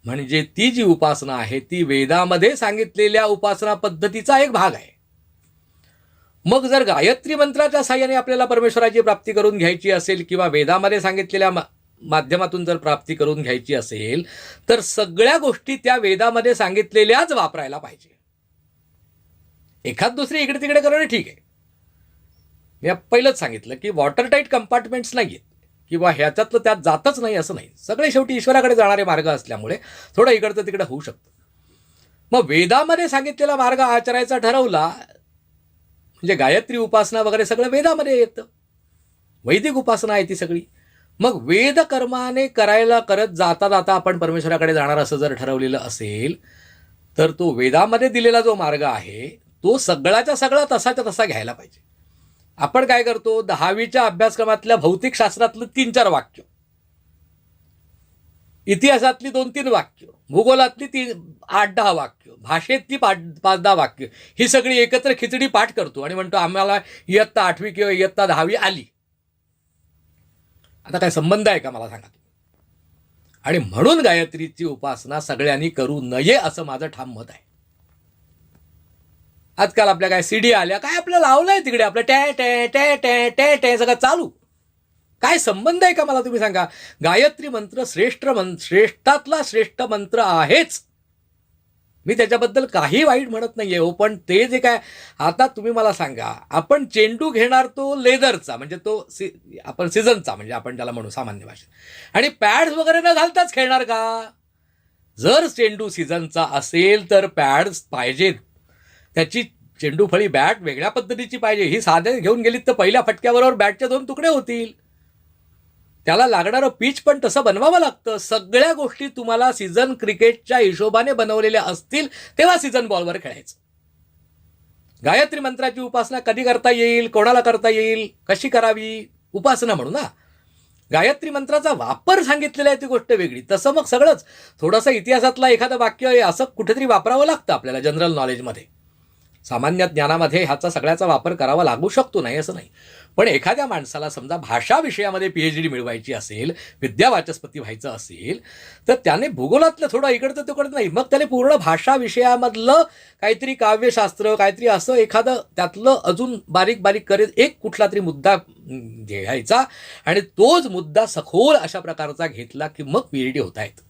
म्हणजे ती जी उपासना आहे ती वेदामध्ये सांगितलेल्या उपासना पद्धतीचा एक भाग आहे. मग जर गायत्री मंत्राच्या साहाय्याने आपल्याला परमेश्वराची प्राप्ती करून घ्यायची असेल किंवा वेदामध्ये सांगितलेल्या माध्यमातून जर प्राप्ती करून घ्यायची असेल तर सगळ्या गोष्टी त्या वेदामध्ये सांगितलेल्याच वापरायला पाहिजे. एखाद दुसरी इकडे तिकडे करणं ठीक आहे. मी पहिलंच सांगितलं की वॉटर टाईट कंपार्टमेंट्स नाही आहेत किंवा ह्याच्यातलं त्यात जातच नाही असं नाही. सगळे शेवटी ईश्वराकडे जाणारे मार्ग असल्यामुळे थोडं इकडचं तिकडं होऊ शकतं. मग वेदामध्ये सांगितलेला मार्ग आचरायचा ठरवला म्हणजे गायत्री उपासना वगैरे सगळं वेदामध्ये येतं. वैदिक उपासना आहे ती सगळी. मग वेद कर्माने करत जाता जाता आपण परमेश्वराकडे जाणार असं जर ठरवलेलं असेल तर तो वेदामध्ये दिलेला जो मार्ग आहे तो सगळ्याच्या सगळा तसाच्या तसा घ्यायला पाहिजे. आपण काय करतो? 10वीच्या अभ्यासक्रमातल्या भौतिकशास्त्रातलं 3-4 वाक्य, इतिहासातली 2-3 वाक्य, भूगोलातली 8-10 वाक्य, भाषेतली 5-10 वाक्य, ही सगळी एकत्र खिचडी पाठ करतो आणि म्हणतो आम्हाला इयत्ता 8वी किंवा इयत्ता 10वी आली. आता काय संबंध आहे का मला सांगा. आणि म्हणून गायत्रीची उपासना सगळ्यांनी करू नये असं माझं ठाम मत आहे. आजकाल आपल्या काय सीडी आल्या, काय आपलं लावलंय तिकडे आपलं टॅ टॅ टॅ टॅ टॅ टॅ सगळं चालू. काय संबंध आहे का मला तुम्ही सांगा. गायत्री मंत्र श्रेष्ठातला श्रेष्ठ मंत्र आहेच. मी त्याच्याबद्दल काही वाईट म्हणत नाहीये हो. पण ते जे काय आता तुम्ही मला सांगा, आपण चेंडू घेणार तो लेदरचा, म्हणजे तो आपण सीझनचा, म्हणजे आपण त्याला म्हणू सामान्य भाषेत, आणि पॅड्स वगैरे न घालताच खेळणार का. जर चेंडू सीझनचा असेल तर पॅड्स पाहिजेत. त्याची चेंडूफळी बॅट वेगळ्या पद्धतीची पाहिजे. ही साधे घेऊन गेलीत तर पहिल्या फटक्याबरोबर बॅटचे 2 तुकडे होतील. त्याला लागणारं पिच पण तसं बनवावं लागतं. सगळ्या गोष्टी तुम्हाला सीझन क्रिकेटच्या हिशोबाने बनवलेल्या असतील तेव्हा सीझन बॉलवर खेळायचं. गायत्री मंत्राची उपासना कधी करता येईल, कोणाला करता येईल, कशी करावी, उपासना म्हणू ना. गायत्री मंत्राचा वापर सांगितलेला आहे ती गोष्ट वेगळी. तसं मग सगळंच थोडंसं इतिहासातलं एखादं वाक्य असं कुठेतरी वापरावं लागतं आपल्याला जनरल नॉलेजमध्ये. सामान्य ज्ञानामध्ये ह्याचा सगळ्याचा वापर करावा लागू शकतो, नाही असं नाही. पण एखाद्या माणसाला समजा भाषा विषयामध्ये PhD मिळवायची असेल, विद्यावाचस्पती व्हायचं असेल, तर त्याने भूगोलातलं थोडं इकडचं तिकडं नाही, मग त्याने पूर्ण भाषा विषयामधलं काहीतरी काव्यशास्त्र, काहीतरी असं एखादं त्यातलं अजून बारीक बारीक करीत एक कुठला तरी मुद्दा घ्यायचा आणि तोच मुद्दा सखोल अशा प्रकारचा घेतला की मग PhD होता येतं.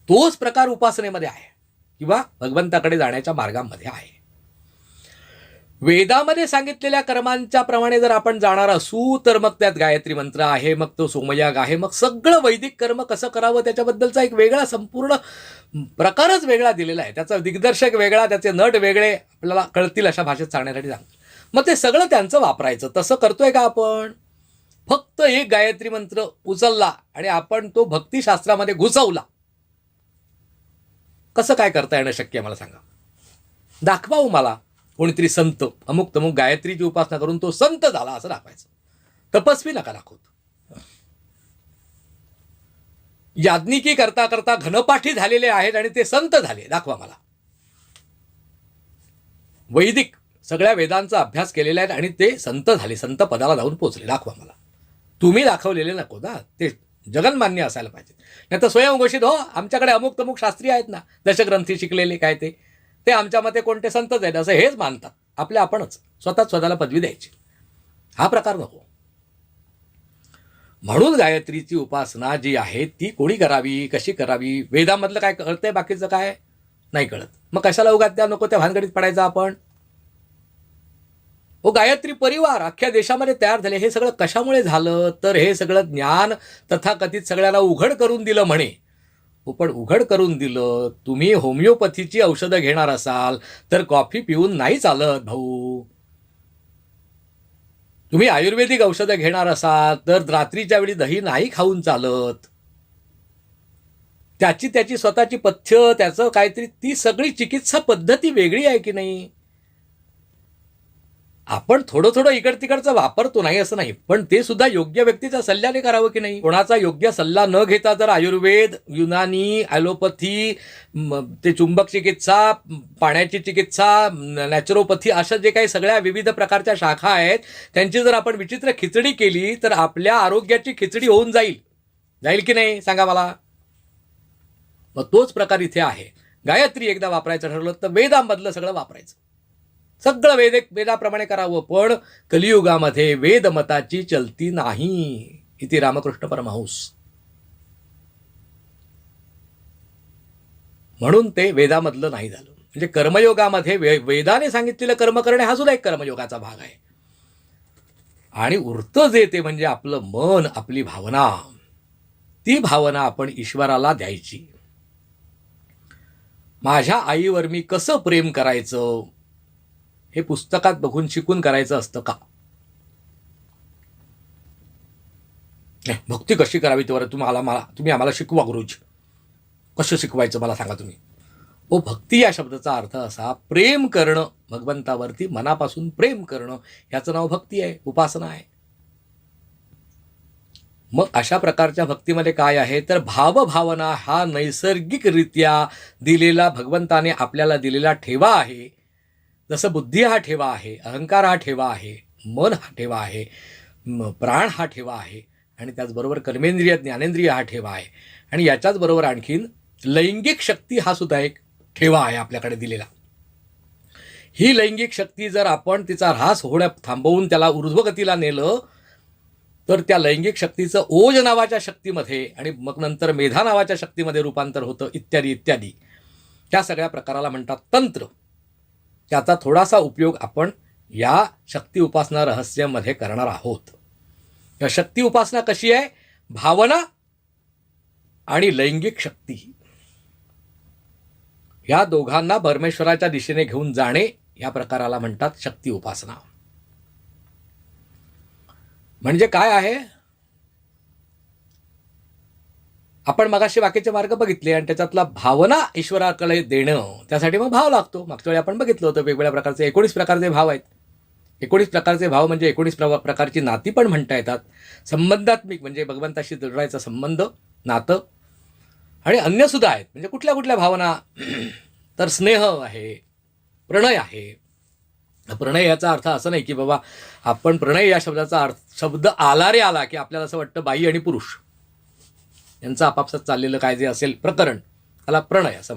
तोच प्रकार उपासनेमध्ये आहे किंवा भगवंताकडे जाण्याच्या मार्गामध्ये आहे. वेदामध्ये सांगितलेल्या कर्मांच्या प्रमाणे जर आपण जाणार असू तर मग त्यात गायत्री मंत्र आहे, मग तो सोमयाग आहे, मग सगळं वैदिक कर्म कसं करावं त्याच्याबद्दलचा एक वेगळा संपूर्ण प्रकारच वेगळा दिलेला आहे. त्याचा दिग्दर्शक वेगळा, त्याचे नट वेगळे, आपल्याला कळतील अशा भाषेत सांगण्यासाठी सांगतो. मग ते सगळं त्यांचं वापरायचं. तसं करतोय का आपण. फक्त एक गायत्री मंत्र उचलला आणि आपण तो भक्तिशास्त्रामध्ये घुसवला. कसं काय करता येणं शक्य आहे मला सांगा. दाखवावं मला कोणीतरी संत, अमुक तमुक गायत्रीची उपासना करून तो संत झाला असं दाखवायचं. तपस्वी नका दाखवत. याज्ञिकी करता करता घनपाठी झालेले आहेत आणि ते संत झाले, दाखवा मला. वैदिक सगळ्या वेदांचा अभ्यास केलेला आहे आणि ते संत झाले, संत पदाला जाऊन पोचले, दाखवा मला. तुम्ही दाखवलेले नको ना, ते जगन्मान्य असायला पाहिजे. नाही तर स्वयंघोषित, हो आमच्याकडे अमुक तमुक शास्त्री आहेत ना, दशग्रंथी शिकलेले, काय ते आमच्या मते कोणते संतच आहेत असं हेच मानतात. आपल्या आपणच स्वतःला पदवी द्यायची. हा प्रकार नको. म्हणून गायत्रीची उपासना जी आहे ती कोणी करावी, कशी करावी, वेदामधलं काय कळतंय, बाकीचं काय नाही कळत. मग कशाला उगाच त्या नको त्या भानगडीत पडायचं आपण. गायत्री परिवार अख्ख्या देशामध्ये तयार झाले. हे सगळं कशामुळे झालं तर हे सगळं ज्ञान तथाकथित सगळ्यांना उघड करून दिलं म्हणे. पण उघड करून दिलं. तुम्ही होमिओपॅथीची औषधं घेणार असाल तर कॉफी पिऊन नाही चालत भाऊ. तुम्ही आयुर्वेदिक औषधं घेणार असाल तर रात्रीच्या वेळी दही नाही खाऊन चालत. त्याची स्वतःची पथ्य, त्याचं काहीतरी, ती सगळी चिकित्सा पद्धती वेगळी आहे की नाही. आपण थोडं इकड तिकडचं वापरतो, नाही असं नाही, पण ते सुद्धा योग्य व्यक्तीच्या सल्ल्याने करावं की नाही. कोणाचा योग्य सल्ला न घेता जर आयुर्वेद, युनानी, ॲलोपॅथी, ते चुंबक चिकित्सा, पाण्याची चिकित्सा, नॅचरोपॅथी, अशा जे काही सगळ्या विविध प्रकारच्या शाखा आहेत त्यांची जर आपण विचित्र खिचडी केली तर आपल्या आरोग्याची खिचडी होऊन जाईल की नाही सांगा मला. मग तोच प्रकार इथे आहे. गायत्री एकदा वापरायचं ठरवलं तर वेदांमधलं सगळं वापरायचं. सगळं वेदाप्रमाणे करावं. पण कलियुगामध्ये वेदमताची चलती नाही. इथे रामकृष्ण परमहंस. म्हणून ते वेदामधलं नाही झालं. म्हणजे कर्मयोगामध्ये वेदाने सांगितलेलं कर्म करणे हा सुद्धा एक कर्मयोगाचा भाग आहे. आणि उरतं जे ते म्हणजे आपलं मन, आपली भावना. ती भावना आपण ईश्वराला द्यायची. माझ्या आईवर मी कसं प्रेम करायचं हे पुस्तकात बघून शिकून करायचं असतं का. भक्ती कशी करावी तेव्हा तुम्ही आम्हाला शिकवा गुरुजी. कसं शिकवायचं मला सांगा तुम्ही. भक्ती या शब्दाचा अर्थ असा प्रेम करणं भगवंतावरती, मनापासून प्रेम करणं, याचं नाव भक्ती आहे, उपासना आहे. मग अशा प्रकारच्या भक्तीमध्ये काय आहे तर भावभावना हा नैसर्गिकरित्या दिलेला, भगवंताने आपल्याला दिलेला ठेवा आहे. जसं बुद्धी हा ठेवा आहे, अहंकार हा ठेवा आहे, मन हा ठेवा आहे, प्राण हा ठेवा आहे, आणि त्याचबरोबर कर्मेंद्रिय ज्ञानेंद्रिय हा ठेवा आहे, आणि याच्याच बरोबर आणखीन लैंगिक शक्ती हा सुद्धा एक ठेवा आहे आपल्याकडे दिलेला. ही लैंगिक शक्ती जर आपण तिचा ऱ्हास थांबवून त्याला ऊर्ध्वगतीला नेलं तर त्या लैंगिक शक्तीचं ओज नावाच्या शक्तीमध्ये आणि मग नंतर मेधा नावाच्या शक्तीमध्ये रूपांतर होतं, इत्यादी इत्यादी. त्या सगळ्या प्रकाराला म्हणतात तंत्र. त्याचा थोडासा उपयोग आपण या शक्ती उपासना रहस्यामध्ये करणार आहोत. या शक्ती उपासना कशी आहे? भावना आणि लैंगिक शक्ती या दोघांना परमेश्वराच्या दिशेने घेऊन जाणे या प्रकाराला म्हणतात शक्ती उपासना. म्हणजे काय आहे? आपण मगाशी बाकीचे मार्ग बघितले आणि त्याच्यातला भावना ईश्वराकडे देणं, त्यासाठी मग भाव लागतो. मागच्या वेळी आपण बघितलं होतं वेगवेगळ्या प्रकारचे 19 प्रकारचे भाव आहेत. 19 प्रकारचे भाव म्हणजे 19 प्रकारची नाती पण म्हणता येतात. संबंधात्मिक म्हणजे भगवंताशी जोडायचा संबंध, नातं, आणि अन्य सुद्धा आहेत. म्हणजे कुठल्या कुठल्या भावना? तर स्नेह आहे, प्रणय आहे. प्रणय याचा अर्थ असं नाही की बाबा आपण प्रणय या शब्दाचा शब्द आला रे आला की आपल्याला असं वाटतं बाई आणि पुरुष यांचं आपापसात चाललेलं काय जे असेल प्रकरण त्याला प्रणय असं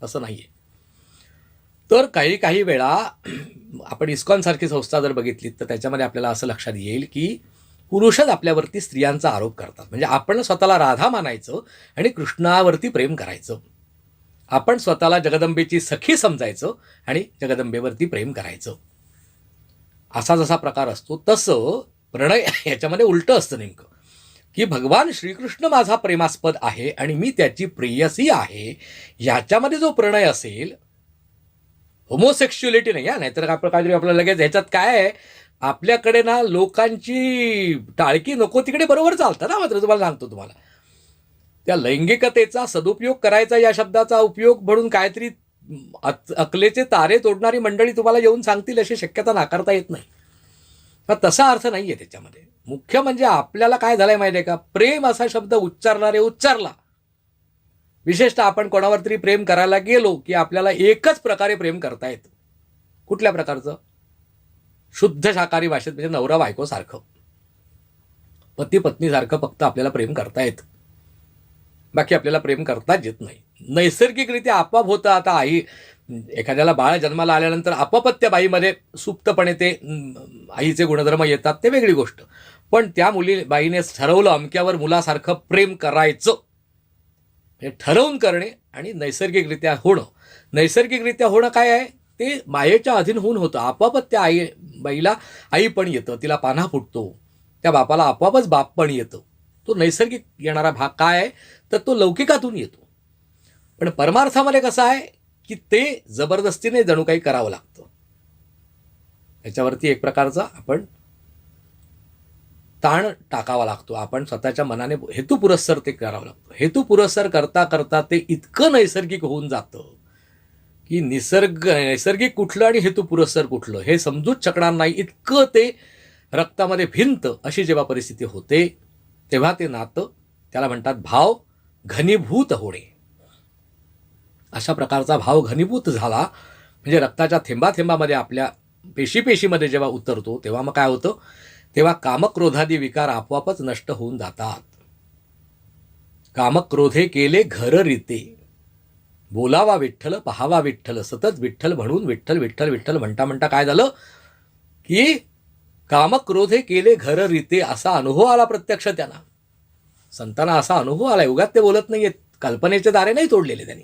असं नाही आहे. तर काही काही वेळा आपण इस्कॉनसारखी संस्था जर बघितली तर त्याच्यामध्ये आपल्याला असं लक्षात येईल की पुरुषच आपल्यावरती स्त्रियांचा आरोप करतात. म्हणजे आपण स्वतःला राधा मानायचं आणि कृष्णावरती प्रेम करायचं. आपण स्वतःला जगदंबेची सखी समजायचं आणि जगदंबेवरती प्रेम करायचं. असा जसा प्रकार असतो तसं प्रणय याच्यामध्ये उलटं असतं नेमकं, की भगवान श्रीकृष्ण माझा प्रेमास्पद आहे आणि मी त्याची प्रेयसी आहे. याच्यामध्ये जो प्रणय असेल, होमोसेक्शुअलिटी नाही, नाहीतर आपण काहीतरी आपलं लगेच ह्याच्यात काय आहे, आपल्याकडे ना लोकांची टाळकी नको तिकडे बरोबर चालतं ना. मात्र तुम्हाला सांगतो, तुम्हाला त्या लैंगिकतेचा सदुपयोग करायचा या शब्दाचा उपयोग म्हणून काहीतरी अकलेचे तारे तोडणारी मंडळी तुम्हाला येऊन सांगतील अशी शक्यता नाकारता येत नाही. तर तसा अर्थ नाही आहे त्याच्यामध्ये. मुख्य म्हणजे आपल्याला काय झालंय माहिती आहे का, प्रेम असा शब्द उच्चारला. विशेषतः आपण कोणावर तरी प्रेम करायला गेलो की आपल्याला एकच प्रकारे प्रेम करता येतं. कुठल्या प्रकारचं? शुद्ध शाकाहारी भाषेत म्हणजे नवरा बायको सारखं, पती पत्नीसारखं फक्त आपल्याला प्रेम करता येतं. बाकी आपल्याला प्रेम करताच येत नाही. नैसर्गिकरित्या आपोआप होतं. आता एखाद्याला बाळ जन्माला आल्यानंतर आपोआपच त्या बाईमध्ये सुप्तपणे ते आईचे गुणधर्म येतात, ते वेगळी गोष्ट. पण त्या बाईने ठरवलं अमक्यावर मुलासारखं प्रेम करायचं, हे ठरवून करणे आणि नैसर्गिकरित्या होणं. नैसर्गिकरित्या होणं काय आहे? ते मायेच्या अधीन होऊन होतं. आपोआपच त्या बाईला आई पण येतं, तिला पान्हा फुटतो. त्या बापाला आपोआपच बाप पण येतं. तो नैसर्गिक येणारा भाग काय आहे? तर तो लौकिकातून येतो. पण परमार्थामध्ये कसं आहे की ते जबरदस्तीने जणू काही करावं लागतं. याच्यावरती एक प्रकारचा आपण ताण टाकावा लागतो. आपण स्वतःच्या मनाने हेतुपुरस्सर ते करावं लागतं. हेतुपुरस्सर करता करता ते इतकं नैसर्गिक होऊन जातं की नैसर्गिक कुठलं आणि हेतुपुरस्सर कुठलं हे समजूच शकणार नाही. इतकं ते रक्तामध्ये भिनतं. अशी जेव्हा परिस्थिती होते तेव्हा ते नातं, त्याला म्हणतात भाव घनीभूत होणे. अशा प्रकारचा भाव घनीभूत झाला म्हणजे रक्ताच्या थेंबाथेंबामध्ये आपल्या पेशीमध्ये जेव्हा उतरतो तेव्हा मग काय होतं? तेव्हा कामक्रोधादी विकार आपोआपच नष्ट होऊन जातात. कामक्रोधे केले घर रीते, बोलावा विठ्ठल पहावा विठ्ठल, सतत विठ्ठल म्हणून विठ्ठल विठ्ठल विठ्ठल म्हणता म्हणता काय झालं की कामक्रोधे केले घर रीते असा अनुभव आला प्रत्यक्ष त्यांना. संतांना असा अनुभव आला. उगाच ते बोलत नाहीयेत, कल्पनेचे दारे नाही तोडलेले त्यांनी.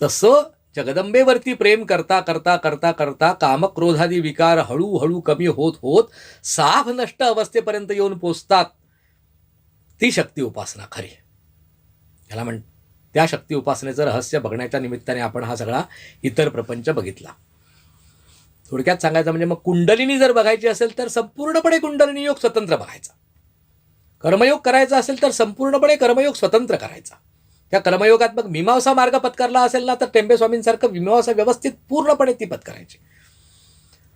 तसं जगदंबेवरती प्रेम करता करता करता करता कामक्रोधादी विकार हळूहळू कमी होत होत साफ नष्ट अवस्थेपर्यंत येऊन पोचतात. ती शक्ती उपासना खरी. याला त्या शक्ती उपासनेचं रहस्य बघण्याच्या निमित्ताने आपण हा सगळा इतर प्रपंच बघितला. थोडक्यात सांगायचं म्हणजे मग कुंडलिनी जर बघायची असेल तर संपूर्णपणे कुंडलिनी योग स्वतंत्र बघायचा. कर्मयोग करायचा असेल तर संपूर्णपणे कर्मयोग स्वतंत्र करायचा. त्या कर्मयोगात मग मीमांसा मार्ग पत्करला असेल ना तर टेंबेस्वामींसारखं मीमांसा व्यवस्थित पूर्णपणे ती पत्करायची.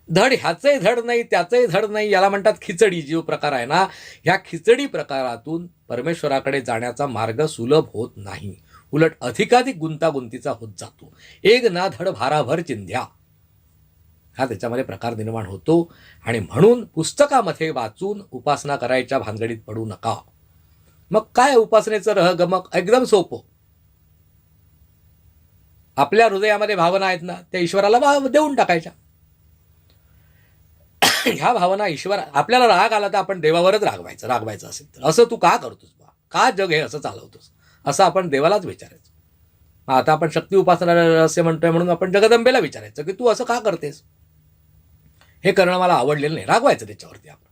धड ह्याचंही धड नाही त्याचंही धड नाही, याला म्हणतात खिचडी. जो प्रकार आहे ना, ह्या खिचडी प्रकारातून परमेश्वराकडे जाण्याचा मार्ग सुलभ होत नाही, उलट अधिकाधिक गुंतागुंतीचा होत जातो. एक ना धड भाराभर चिंध्या. हा त्याच्यामध्ये प्रकार निर्माण होतो. आणि म्हणून पुस्तकामध्ये वाचून उपासना करायच्या भानगडीत पडू नका. मग काय उपासनेचं रहगमक? एकदम सोपं. आपल्या हृदयामध्ये भावना आहेत ना, त्या ईश्वराला देऊन टाकायच्या. ह्या भावना ईश्वर, आपल्याला राग आला तर आपण देवावरच रागवायचं असेल तर, असं तू का करतोस बा, का जग हे असं चालवतोस, असं आपण देवालाच विचारायचं. आता आपण शक्ती उपासना रहस्य म्हणतोय म्हणून आपण जगदंबेला विचारायचं की तू असं का करतेस, हे करणं मला आवडलेलं नाही, रागवायचं त्याच्यावरती. आपण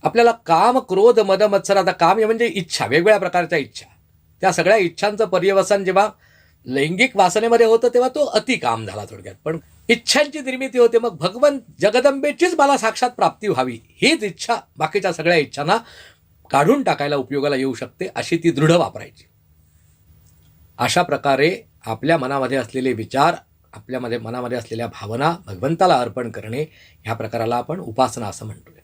आपल्याला काम, क्रोध, मद, मत्सर, आता काम म्हणजे इच्छा, वेगवेगळ्या प्रकारच्या इच्छा, त्या सगळ्या इच्छांचं पर्यवसन जेव्हा लैंगिक वासनेमध्ये होतं तेव्हा तो अतिकाम झाला थोडक्यात. पण इच्छांची निर्मिती होते. मग भगवंत जगदंबेचीच मला साक्षात प्राप्ती व्हावी, हीच इच्छा बाकीच्या सगळ्या इच्छांना काढून टाकायला उपयोगाला येऊ शकते, अशी ती दृढ वापरायची. अशा प्रकारे आपल्या मनामध्ये असलेले विचार, आपल्या मनामध्ये असलेल्या भावना भगवंताला अर्पण करणे, ह्या प्रकाराला आपण उपासना असं म्हणतोय.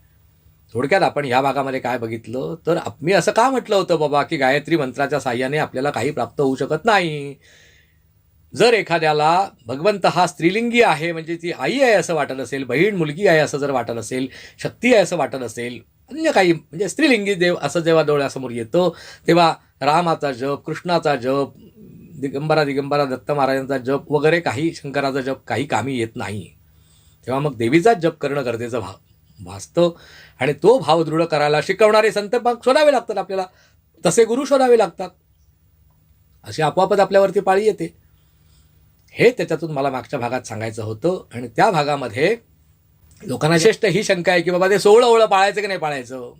थोडक्यात आपण ह्या भागामध्ये काय बघितलं तर, मी असं का म्हटलं होतं बाबा की गायत्री मंत्राच्या साह्याने आपल्याला काही प्राप्त होऊ शकत नाही. जर एखाद्याला भगवंत हा स्त्रीलिंगी आहे, म्हणजे ती आई आहे असं वाटत असेल, बहीण मुलगी आहे असं जर वाटत असेल, शक्ती आहे असं वाटत असेल, अन्य काही म्हणजे स्त्रीलिंगी देव असं जेव्हा डोळ्यासमोर येतं तेव्हा रामाचा जप, कृष्णाचा जप, दिगंबरा दत्त महाराजांचा जप वगैरे काही, शंकराचा जप काही कामी येत नाही. तेव्हा मग देवीचाच जप करणं गरजेचं भासतं. आणि तो भाव दृढ करायला शिकवणारे संत मग शोधावे लागतात आपल्याला, तसे गुरु शोधावे लागतात. अशी आपोआपच आपल्यावरती पाळी येते. हे त्याच्यातून मला मागच्या भागात सांगायचं होतं. आणि त्या भागामध्ये लोकांना श्रेष्ठ ही शंका आहे की बाबा ते 16 ओळं पाळायचं की नाही पाळायचं.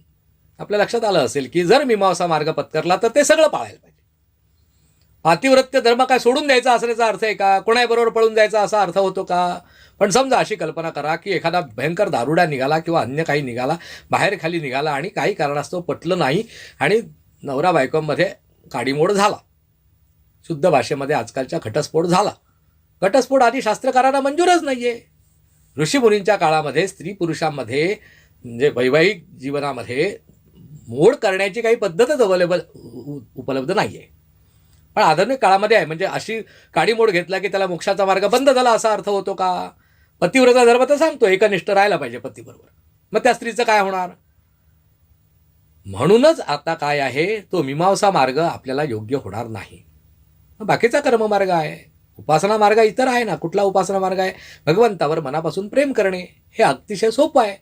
आपल्या लक्षात आलं असेल की जर मीमांसा मार्ग पत्करला तर ते सगळं पाळायला पाहिजे. पातिव्रत्य धर्म काय सोडून द्यायचा असण्याचा अर्थ आहे का, कोणाबरोबर पळून जायचा असा अर्थ होतो का. पण समजा अशी कल्पना करा की एखादा भयंकर दारुडा निघाला किंवा अन्य काही निघाला, बाहेर खाली निघाला आणि काही कारणास्तव पटलं नाही आणि नवरा बायकोमध्ये काडीमोड झाला, शुद्ध भाषेमध्ये आजकालच्या घटस्फोट झाला. घटस्फोट आधी शास्त्रकारांना मंजूरच नाही आहे. ऋषीमुनींच्या काळामध्ये स्त्री पुरुषांमध्ये म्हणजे वैवाहिक जीवनामध्ये मोड करण्याची काही पद्धतच उपलब्ध नाही आहे. पण आधुनिक काळामध्ये आहे. म्हणजे अशी काडीमोड घेतला की त्याला मोक्षाचा मार्ग बंद झाला असा अर्थ होतो का. पतिव्रता धर्म तर सांगतो एकनिष्ठ राहायला पाहिजे पतीबरोबर, मग त्या स्त्रीचं काय होणार. म्हणूनच आता काय आहे, तो मीमांसा मार्ग आपल्याला योग्य होणार नाही. बाकीचा कर्ममार्ग आहे, उपासना मार्ग इतर आहे ना. कुठला उपासना मार्ग आहे, भगवंतावर मनापासून प्रेम करणे, हे अतिशय सोपं आहे.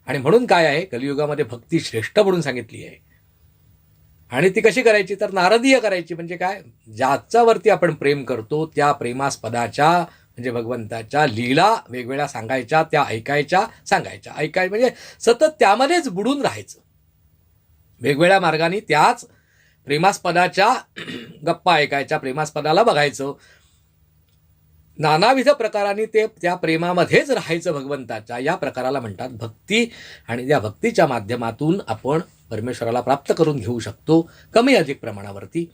आणि म्हणून काय आहे, कलियुगामध्ये भक्ती श्रेष्ठ म्हणून सांगितली आहे. आणि ती कशी करायची तर नारदीय करायची. म्हणजे काय, ज्याच्यावरती आपण प्रेम करतो त्या प्रेमास्पदाच्या म्हणजे भगवंताच्या लीला वेगवेगळ्या सांगायच्या, त्या ऐकायच्या, सांगायच्या, म्हणजे सतत त्यामध्येच बुडून राहायचं. वेगवेगळ्या मार्गाने त्याच प्रेमास्पदाच्या गप्पा ऐकायच्या, प्रेमास्पदाला बघायचं, नानाविध प्रकारांनी ते त्या प्रेमामध्येच राहायचं भगवंताच्या. या प्रकाराला म्हणतात भक्ती. आणि या भक्तीच्या माध्यमातून आपण परमेश्वराला प्राप्त करून घेऊ शकतो कमी अधिक प्रमाणावरती.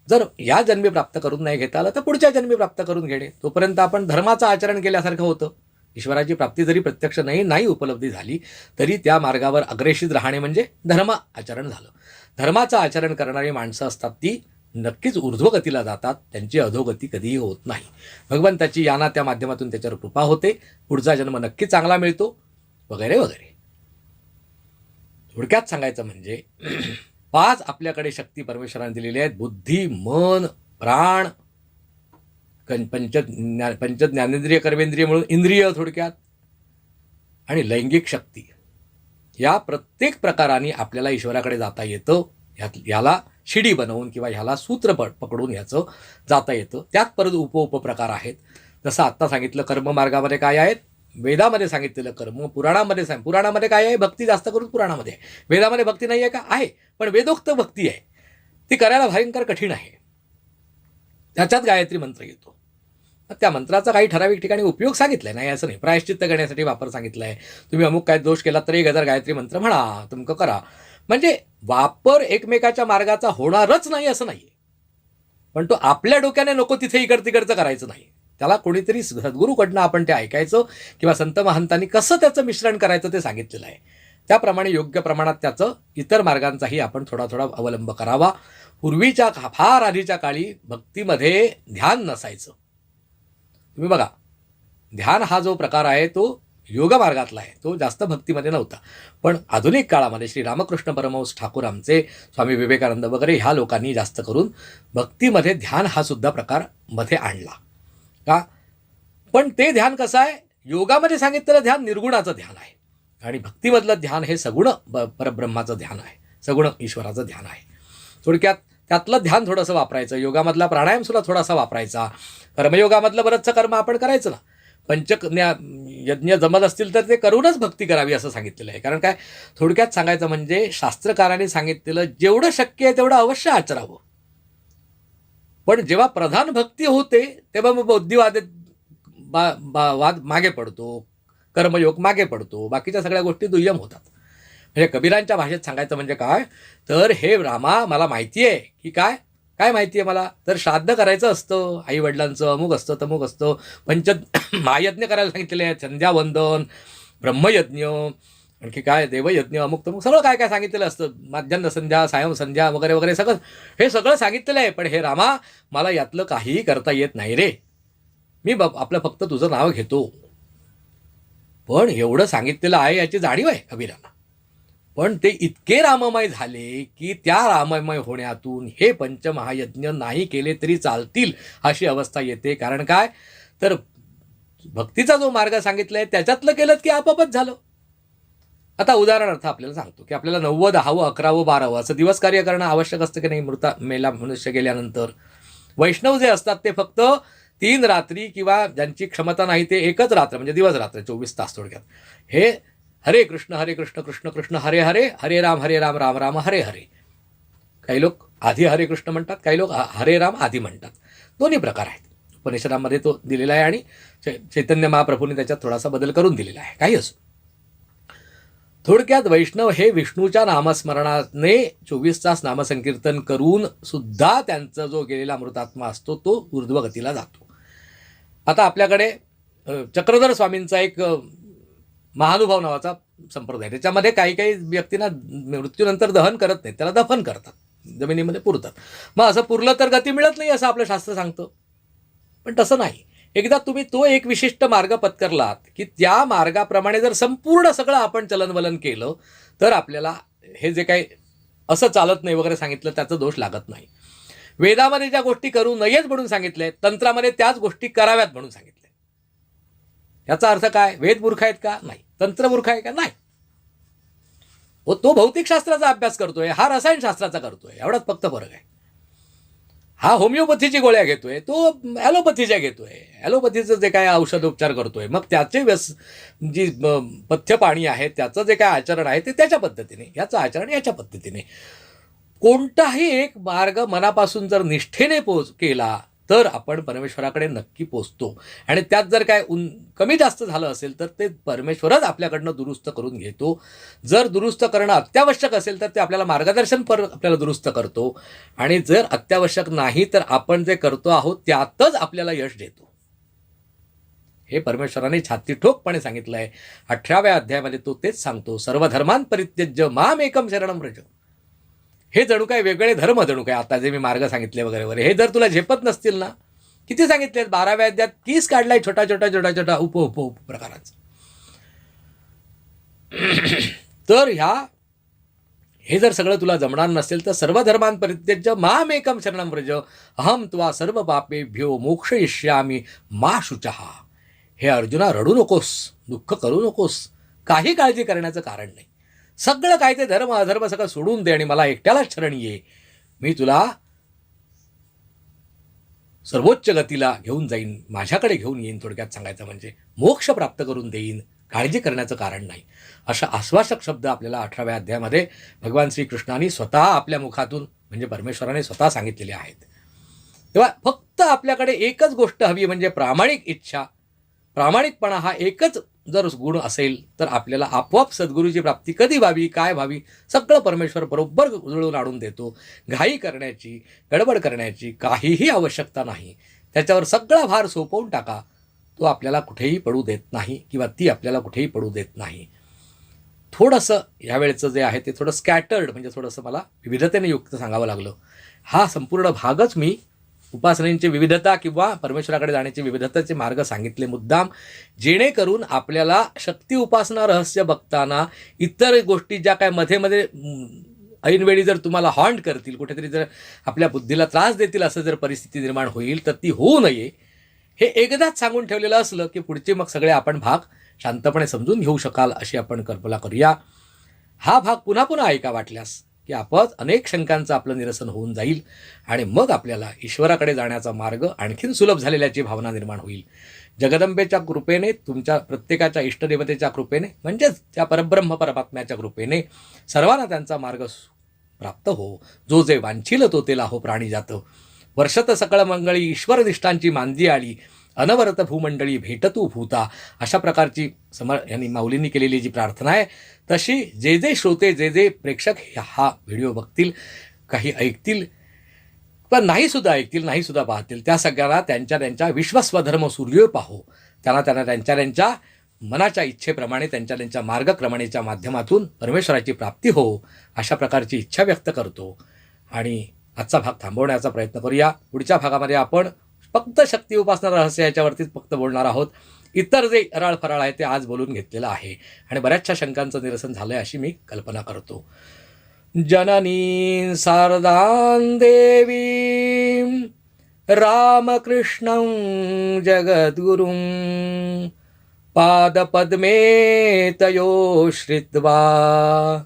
जर या जन्मी प्राप्त करून नाही घेता आलं तर पुढच्या जन्मी प्राप्त करून घेणे. तोपर्यंत आपण धर्माचं आचरण केल्यासारखं होतं. ईश्वराची प्राप्ती जरी प्रत्यक्ष नाही उपलब्धी झाली तरी त्या मार्गावर अग्रेसित राहणे म्हणजे धर्म आचरण झालं. धर्माचं आचरण करणारी माणसं असतात ती नक्कीच ऊर्ध्वगतीला जातात, त्यांची अधोगती कधीही होत नाही. भगवंताची याना त्या माध्यमातून त्याच्यावर कृपा होते, पुढचा जन्म नक्की चांगला मिळतो वगैरे वगैरे. थोडक्यात सांगायचं म्हणजे 5 आपल्याकडे शक्ती परमेश्वराने दिलेल्या आहेत. बुद्धी, मन, प्राण, पंच ज्ञानेंद्रिय, कर्मेंद्रिय म्हणून इंद्रिय थोडक्यात, आणि लैंगिक शक्ती. या प्रत्येक प्रकाराने आपल्याला ईश्वराकडे जाता येतं. याला शिडी बनवून किंवा ह्याला सूत्र पकडून ह्याचं जाता येतं. त्यात परत उपप्रकार आहेत. जसं आत्ता सांगितलं कर्ममार्गामध्ये काय आहेत, वेदामध्ये सांगितलेलं कर्म, पुराणामध्ये काय आहे, भक्ती जास्त करून पुराणामध्ये आहे. वेदामध्ये भक्ती नाही आहे का, आहे, पण वेदोक्त भक्ती आहे, ती करायला भयंकर कठीण आहे. त्याच्यात गायत्री मंत्र येतो. त्या मंत्राचा काही ठराविक ठिकाणी उपयोग सांगितलाय, नाही असं नाही. प्रायश्चित्त करण्यासाठी वापर सांगितला आहे. तुम्ही अमुक काय दोष केला तर 1000 गायत्री मंत्र म्हणा, तुमकं करा. म्हणजे वापर एकमेकाच्या मार्गाचा होणारच नाही असं नाही, पण तो आपल्या डोक्याने नको तिथे तिकडचं करायचं नाही. त्याला कोणीतरी सद्गुरूकडनं आपण ते ऐकायचं किंवा संत महंतांनी कसं त्याचं मिश्रण करायचं ते सांगितलेलं आहे. त्याप्रमाणे योग्य प्रमाणात त्याचं इतर मार्गांचाही आपण थोडा अवलंब करावा. पूर्वीच्या फार आधीच्या काळी भक्तीमध्ये ध्यान नसायचं. तुम्ही बघा, ध्यान हा जो प्रकार आहे तो योग मार्गातला आहे, तो जास्त भक्तीमध्ये नव्हता. पण आधुनिक काळामध्ये श्री रामकृष्ण परमहंस ठाकूर, आमचे स्वामी विवेकानंद वगैरे ह्या लोकांनी जास्त करून भक्तीमध्ये ध्यान हा सुद्धा प्रकार मध्ये आणला. का? पण ते ध्यान कसं आहे, योगामध्ये सांगितलेलं ध्यान निर्गुणाचं ध्यान आहे आणि भक्तीमधलं ध्यान हे सगुण परब्रह्माचं ध्यान आहे, सगुण ईश्वराचं ध्यान आहे. थोडक्यात त्यातलं ध्यान थोडंसं वापरायचं, योगामधला प्राणायाम सुद्धा थोडासा वापरायचा, कर्मयोगामधलं बरंचसं कर्म आपण करायचं ना. यज्ञ जमत असतील तर ते करूनच भक्ती करावी असं सांगितलेलं आहे. कारण काय, थोडक्यात सांगायचं म्हणजे शास्त्रकारांनी सांगितलेलं जेवढं शक्य आहे तेवढं अवश्य आचरावं. पण जेव्हा प्रधान भक्ती होते तेव्हा मग बौद्धिवाद वाद मागे पडतो, कर्मयोग मागे पडतो, बाकीच्या सगळ्या गोष्टी दुय्यम होतात. म्हणजे कबीरांच्या भाषेत सांगायचं म्हणजे काय, तर हे रामा मला माहिती आहे की काय काय माहिती आहे मला, तर श्राद्ध करायचं असतं, आई वडिलांचं अमुक असतं तमुक असतं, महायज्ञ करायला सांगितलेले आहेत, संध्यावंदन, ब्रह्मयज्ञ, आणखी काय देवयज्ञ, अमुक तमुक सगळं काय काय सांगितलेलं असतं, माध्यान्ह संध्या, सायं संध्या वगैरे वगैरे सगळं हे सगळं सांगितलेलं आहे. पण हे रामा मला यातलं काहीही करता येत नाही रे, मी आपलं फक्त तुझं नाव घेतो. पण एवढं सांगितलेलं आहे याची जाणीव आहे कबीरांना. पण ते इतके राममय झाले की त्या राममय होण्यातून हे पंचमहायज्ञ नाही केले तरी चालतील अशी अवस्था येते. कारण काय, तर भक्तीचा जो मार्ग सांगितला आहे त्याच्यातलं केलं की आपोआपच झालं. आता उदाहरणार्थ आपल्याला सांगतो की आपल्याला 9, 10, 11, 12 असं दिवस कार्य करणं आवश्यक असतं की नाही. मेला मनुष्य गेल्यानंतर वैष्णव जे असतात ते फक्त 3 रात्री किंवा ज्यांची क्षमता नाही ते एकच रात्र म्हणजे दिवस रात्र 24 तास थोडक्यात हे हरे कृष्ण कृष्ण कृष्ण हरे हरे, हरे राम राम राम हरे हरे. काही लोक आधी हरे कृष्ण म्हणतात, काही लोक हरे राम आधी म्हणतात. दोन्ही प्रकार आहेत. उपनिषदामध्ये तो दिलेला आहे आणि चैतन्य महाप्रभूंनी त्याच्यात थोडासा बदल करून दिलेला आहे. काही असो, थोडक्यात वैष्णव हे विष्णूच्या नामस्मरणाने 24 तास नामसंकीर्तन करून सुद्धा त्यांचा जो गेलेला अमृतात्मा असतो तो ऊर्ध्वगतीला जातो. आता आपल्याकडे चक्रधर स्वामींचा एक महानुभाव नावाचा संप्रदाय, त्याच्यामध्ये काही काही व्यक्तींना मृत्यूनंतर दहन करत नाहीत, त्याला दफन करतात, जमिनीमध्ये पुरतात. मग असं पुरलं तर गती मिळत नाही असं आपलं शास्त्र सांगतं. पण तसं नाही. एकदा तुम्ही तो एक विशिष्ट मार्ग पत्करलात की त्या मार्गाप्रमाणे जर संपूर्ण सगळं आपण चलनवलन केलं तर आपल्याला हे जे काही असं चालत नाही वगैरे सांगितलं त्याचा दोष लागत नाही. वेदामध्ये ज्या गोष्टी करू नयेत म्हणून सांगितले, तंत्रामध्ये त्याच गोष्टी कराव्यात म्हणून सांगितले. याचा अर्थ काय, वेद मूर्ख आहेत का? नाही. तंत्र मूर्ख आहे का? नाही. तो भौतिकशास्त्राचा अभ्यास करतोय, हा रसायनशास्त्राचा करतोय, एवढाच फक्त फरक आहे. हा होमिओपॅथीची गोळ्या घेतोय, तो ॲलोपॅथीच्या घेतोय, ॲलोपॅथीचं जे काय औषधोपचार करतोय, मग त्याचे जी पथ्य पाणी आहे त्याचं जे काय आचरण आहे ते त्याच्या पद्धतीने, याचं आचरण याच्या पद्धतीने. कोणताही एक मार्ग मनापासून जर निष्ठेने केला तर आपण परमेश्वराकडे नक्की पोचतो. आणि त्यात जर काय कमी जास्त झालं असेल तर ते परमेश्वरच आपल्याकडनं दुरुस्त करून घेतो. जर दुरुस्त करणं अत्यावश्यक असेल तर ते आपल्याला मार्गदर्शन आपल्याला दुरुस्त करतो. आणि जर अत्यावश्यक नाही तर आपण जे करतो आहोत त्यातच आपल्याला यश देतो. हे परमेश्वराने छाती ठोकपणे सांगितलं आहे. 18व्या अध्यायामध्ये तो तेच सांगतो, सर्वधर्मान परित्यज्य माम एकम शरणम व्रज. हे जणू काय वेगळे धर्म, जणू काय आता जे मी मार्ग सांगितले वगैरे वगैरे, हे जर तुला झेपत नसतील ना, किती सांगितले 12व्या अध्यायात कीच काढलाय छोटा छोटा छोटा छोटा उप उप उप प्रकारांचा. तर हे जर सगळं तुला जमणार नसेल तर सर्वधर्मान परित्यज्य माम एकम शरणम व्रज अहम त्वा सर्व पापेभ्यो मोक्षयिष्यामि मा शुचः. हे अर्जुना, रडू नकोस, दुःख करू नकोस, काही काळजी करण्याचं कारण नाही. सगळं काय ते धर्म अधर्म सगळं सोडून दे आणि मला एकट्यालाच शरण ये. मी तुला सर्वोच्च गतीला घेऊन जाईन, माझ्याकडे घेऊन येईन. थोडक्यात सांगायचं म्हणजे मोक्ष प्राप्त करून देईन, काळजी करण्याचं कारण नाही. अशा आश्वासक शब्द आपल्याला 18व्या अध्यायामध्ये भगवान श्रीकृष्णाने स्वतः आपल्या मुखातून म्हणजे परमेश्वराने स्वतः सांगितलेले आहेत. तेव्हा फक्त आपल्याकडे एकच गोष्ट हवी म्हणजे प्रामाणिक इच्छा, प्रामाणिकपणा. हा एकच जर गुण असेल तर आपल्याला आपोआप सद्गुरूची प्राप्ती कधी व्हावी, काय व्हावी, सगळं परमेश्वर बरोबर जुळवून आणून देतो. घाई करण्याची, गडबड करण्याची काहीही आवश्यकता नाही. त्याच्यावर सगळा भार सोपवून टाका. तो आपल्याला कुठेही पडू देत नाही किंवा ती आपल्याला कुठेही पडू देत नाही. थोडंसं ह्यावेळेचं जे आहे ते थोडं स्कॅटर्ड म्हणजे थोडंसं मला विविधतेने युक्त सांगावं लागलं. हा संपूर्ण भागच मी उपासनेची विविधता किंवा परमेश्वराकडे जाण्याचे विविधतेचे मार्ग सांगितले मुद्दाम, जेणेकरून आपल्याला शक्ती उपासना रहस्य बघताना इतर गोष्टी ज्या काय मध्ये मध्ये ऐनवेळी जर तुम्हाला हॉन्ट करतील, कुठेतरी जर आपल्या बुद्धीला त्रास देतील असं जर परिस्थिती निर्माण होईल तर ती होऊ नये हे एकदाच सांगून ठेवलेलं असलं की पुढचे मग सगळे आपण भाग शांतपणे समजून घेऊ शकाल अशी आपण कल्पना करूया. हा भाग पुन्हा पुन्हा ऐका वाटल्यास, की आपण अनेक शंकांचं आपलं निरसन होऊन जाईल आणि मग आपल्याला ईश्वराकडे जाण्याचा मार्ग आणखीन सुलभ झालेल्याची भावना निर्माण होईल. जगदंबेच्या कृपेने, तुमच्या प्रत्येकाच्या इष्टदेवतेच्या कृपेने, म्हणजेच त्या परब्रह्म परमात्म्याच्या कृपेने सर्वांना त्यांचा मार्ग प्राप्त हो. जो जे वांछील तो ते लाहो प्राणी जातो. वर्षत सकळ मंगळी ईश्वरनिष्ठांची मांदी आली, अनवरत भूमंडळी भेटतू भूता. अशा प्रकारची यांनी माऊलींनी केलेली जी प्रार्थना आहे, तशी जे जे श्रोते, जे जे प्रेक्षक हा व्हिडिओ बघतील, काही ऐकतील पण नाहीसुद्धा ऐकतील, नाहीसुद्धा पाहतील, त्या सगळ्यांना त्यांच्या त्यांच्या विश्वस्वधर्म सूर्य पाहो, त्यांना त्यांच्या मनाच्या इच्छेप्रमाणे, त्यांच्या मार्गक्रमणेच्या माध्यमातून परमेश्वराची प्राप्ती हो, अशा प्रकारची इच्छा व्यक्त करतो. आणि आजचा भाग थांबवण्याचा प्रयत्न करूया. पुढच्या भागामध्ये आपण फक्त शक्ती उपासना रहस्य याच्यावरतीच फक्त बोलणार आहोत. इतर जे अराळ फराळ आहे ते आज बोलून घेतलेलं आहे आणि बऱ्याचशा शंकांचं निरसन झालं आहे अशी मी कल्पना करतो. जननी शारदां देवी रामकृष्णं जगद्गुरुं पादपद्मे तयो श्रित्वा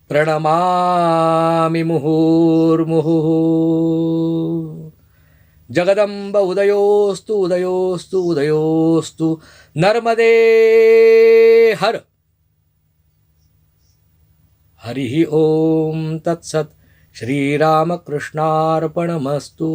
प्रणमामि मुहुर्मुहुः. जगदंब उदयोस्तु उदयोस्तु उदयोस्तु. नर्मदे हर. हरि ओम तत्सत. श्रीरामकृष्णार्पणमस्तु.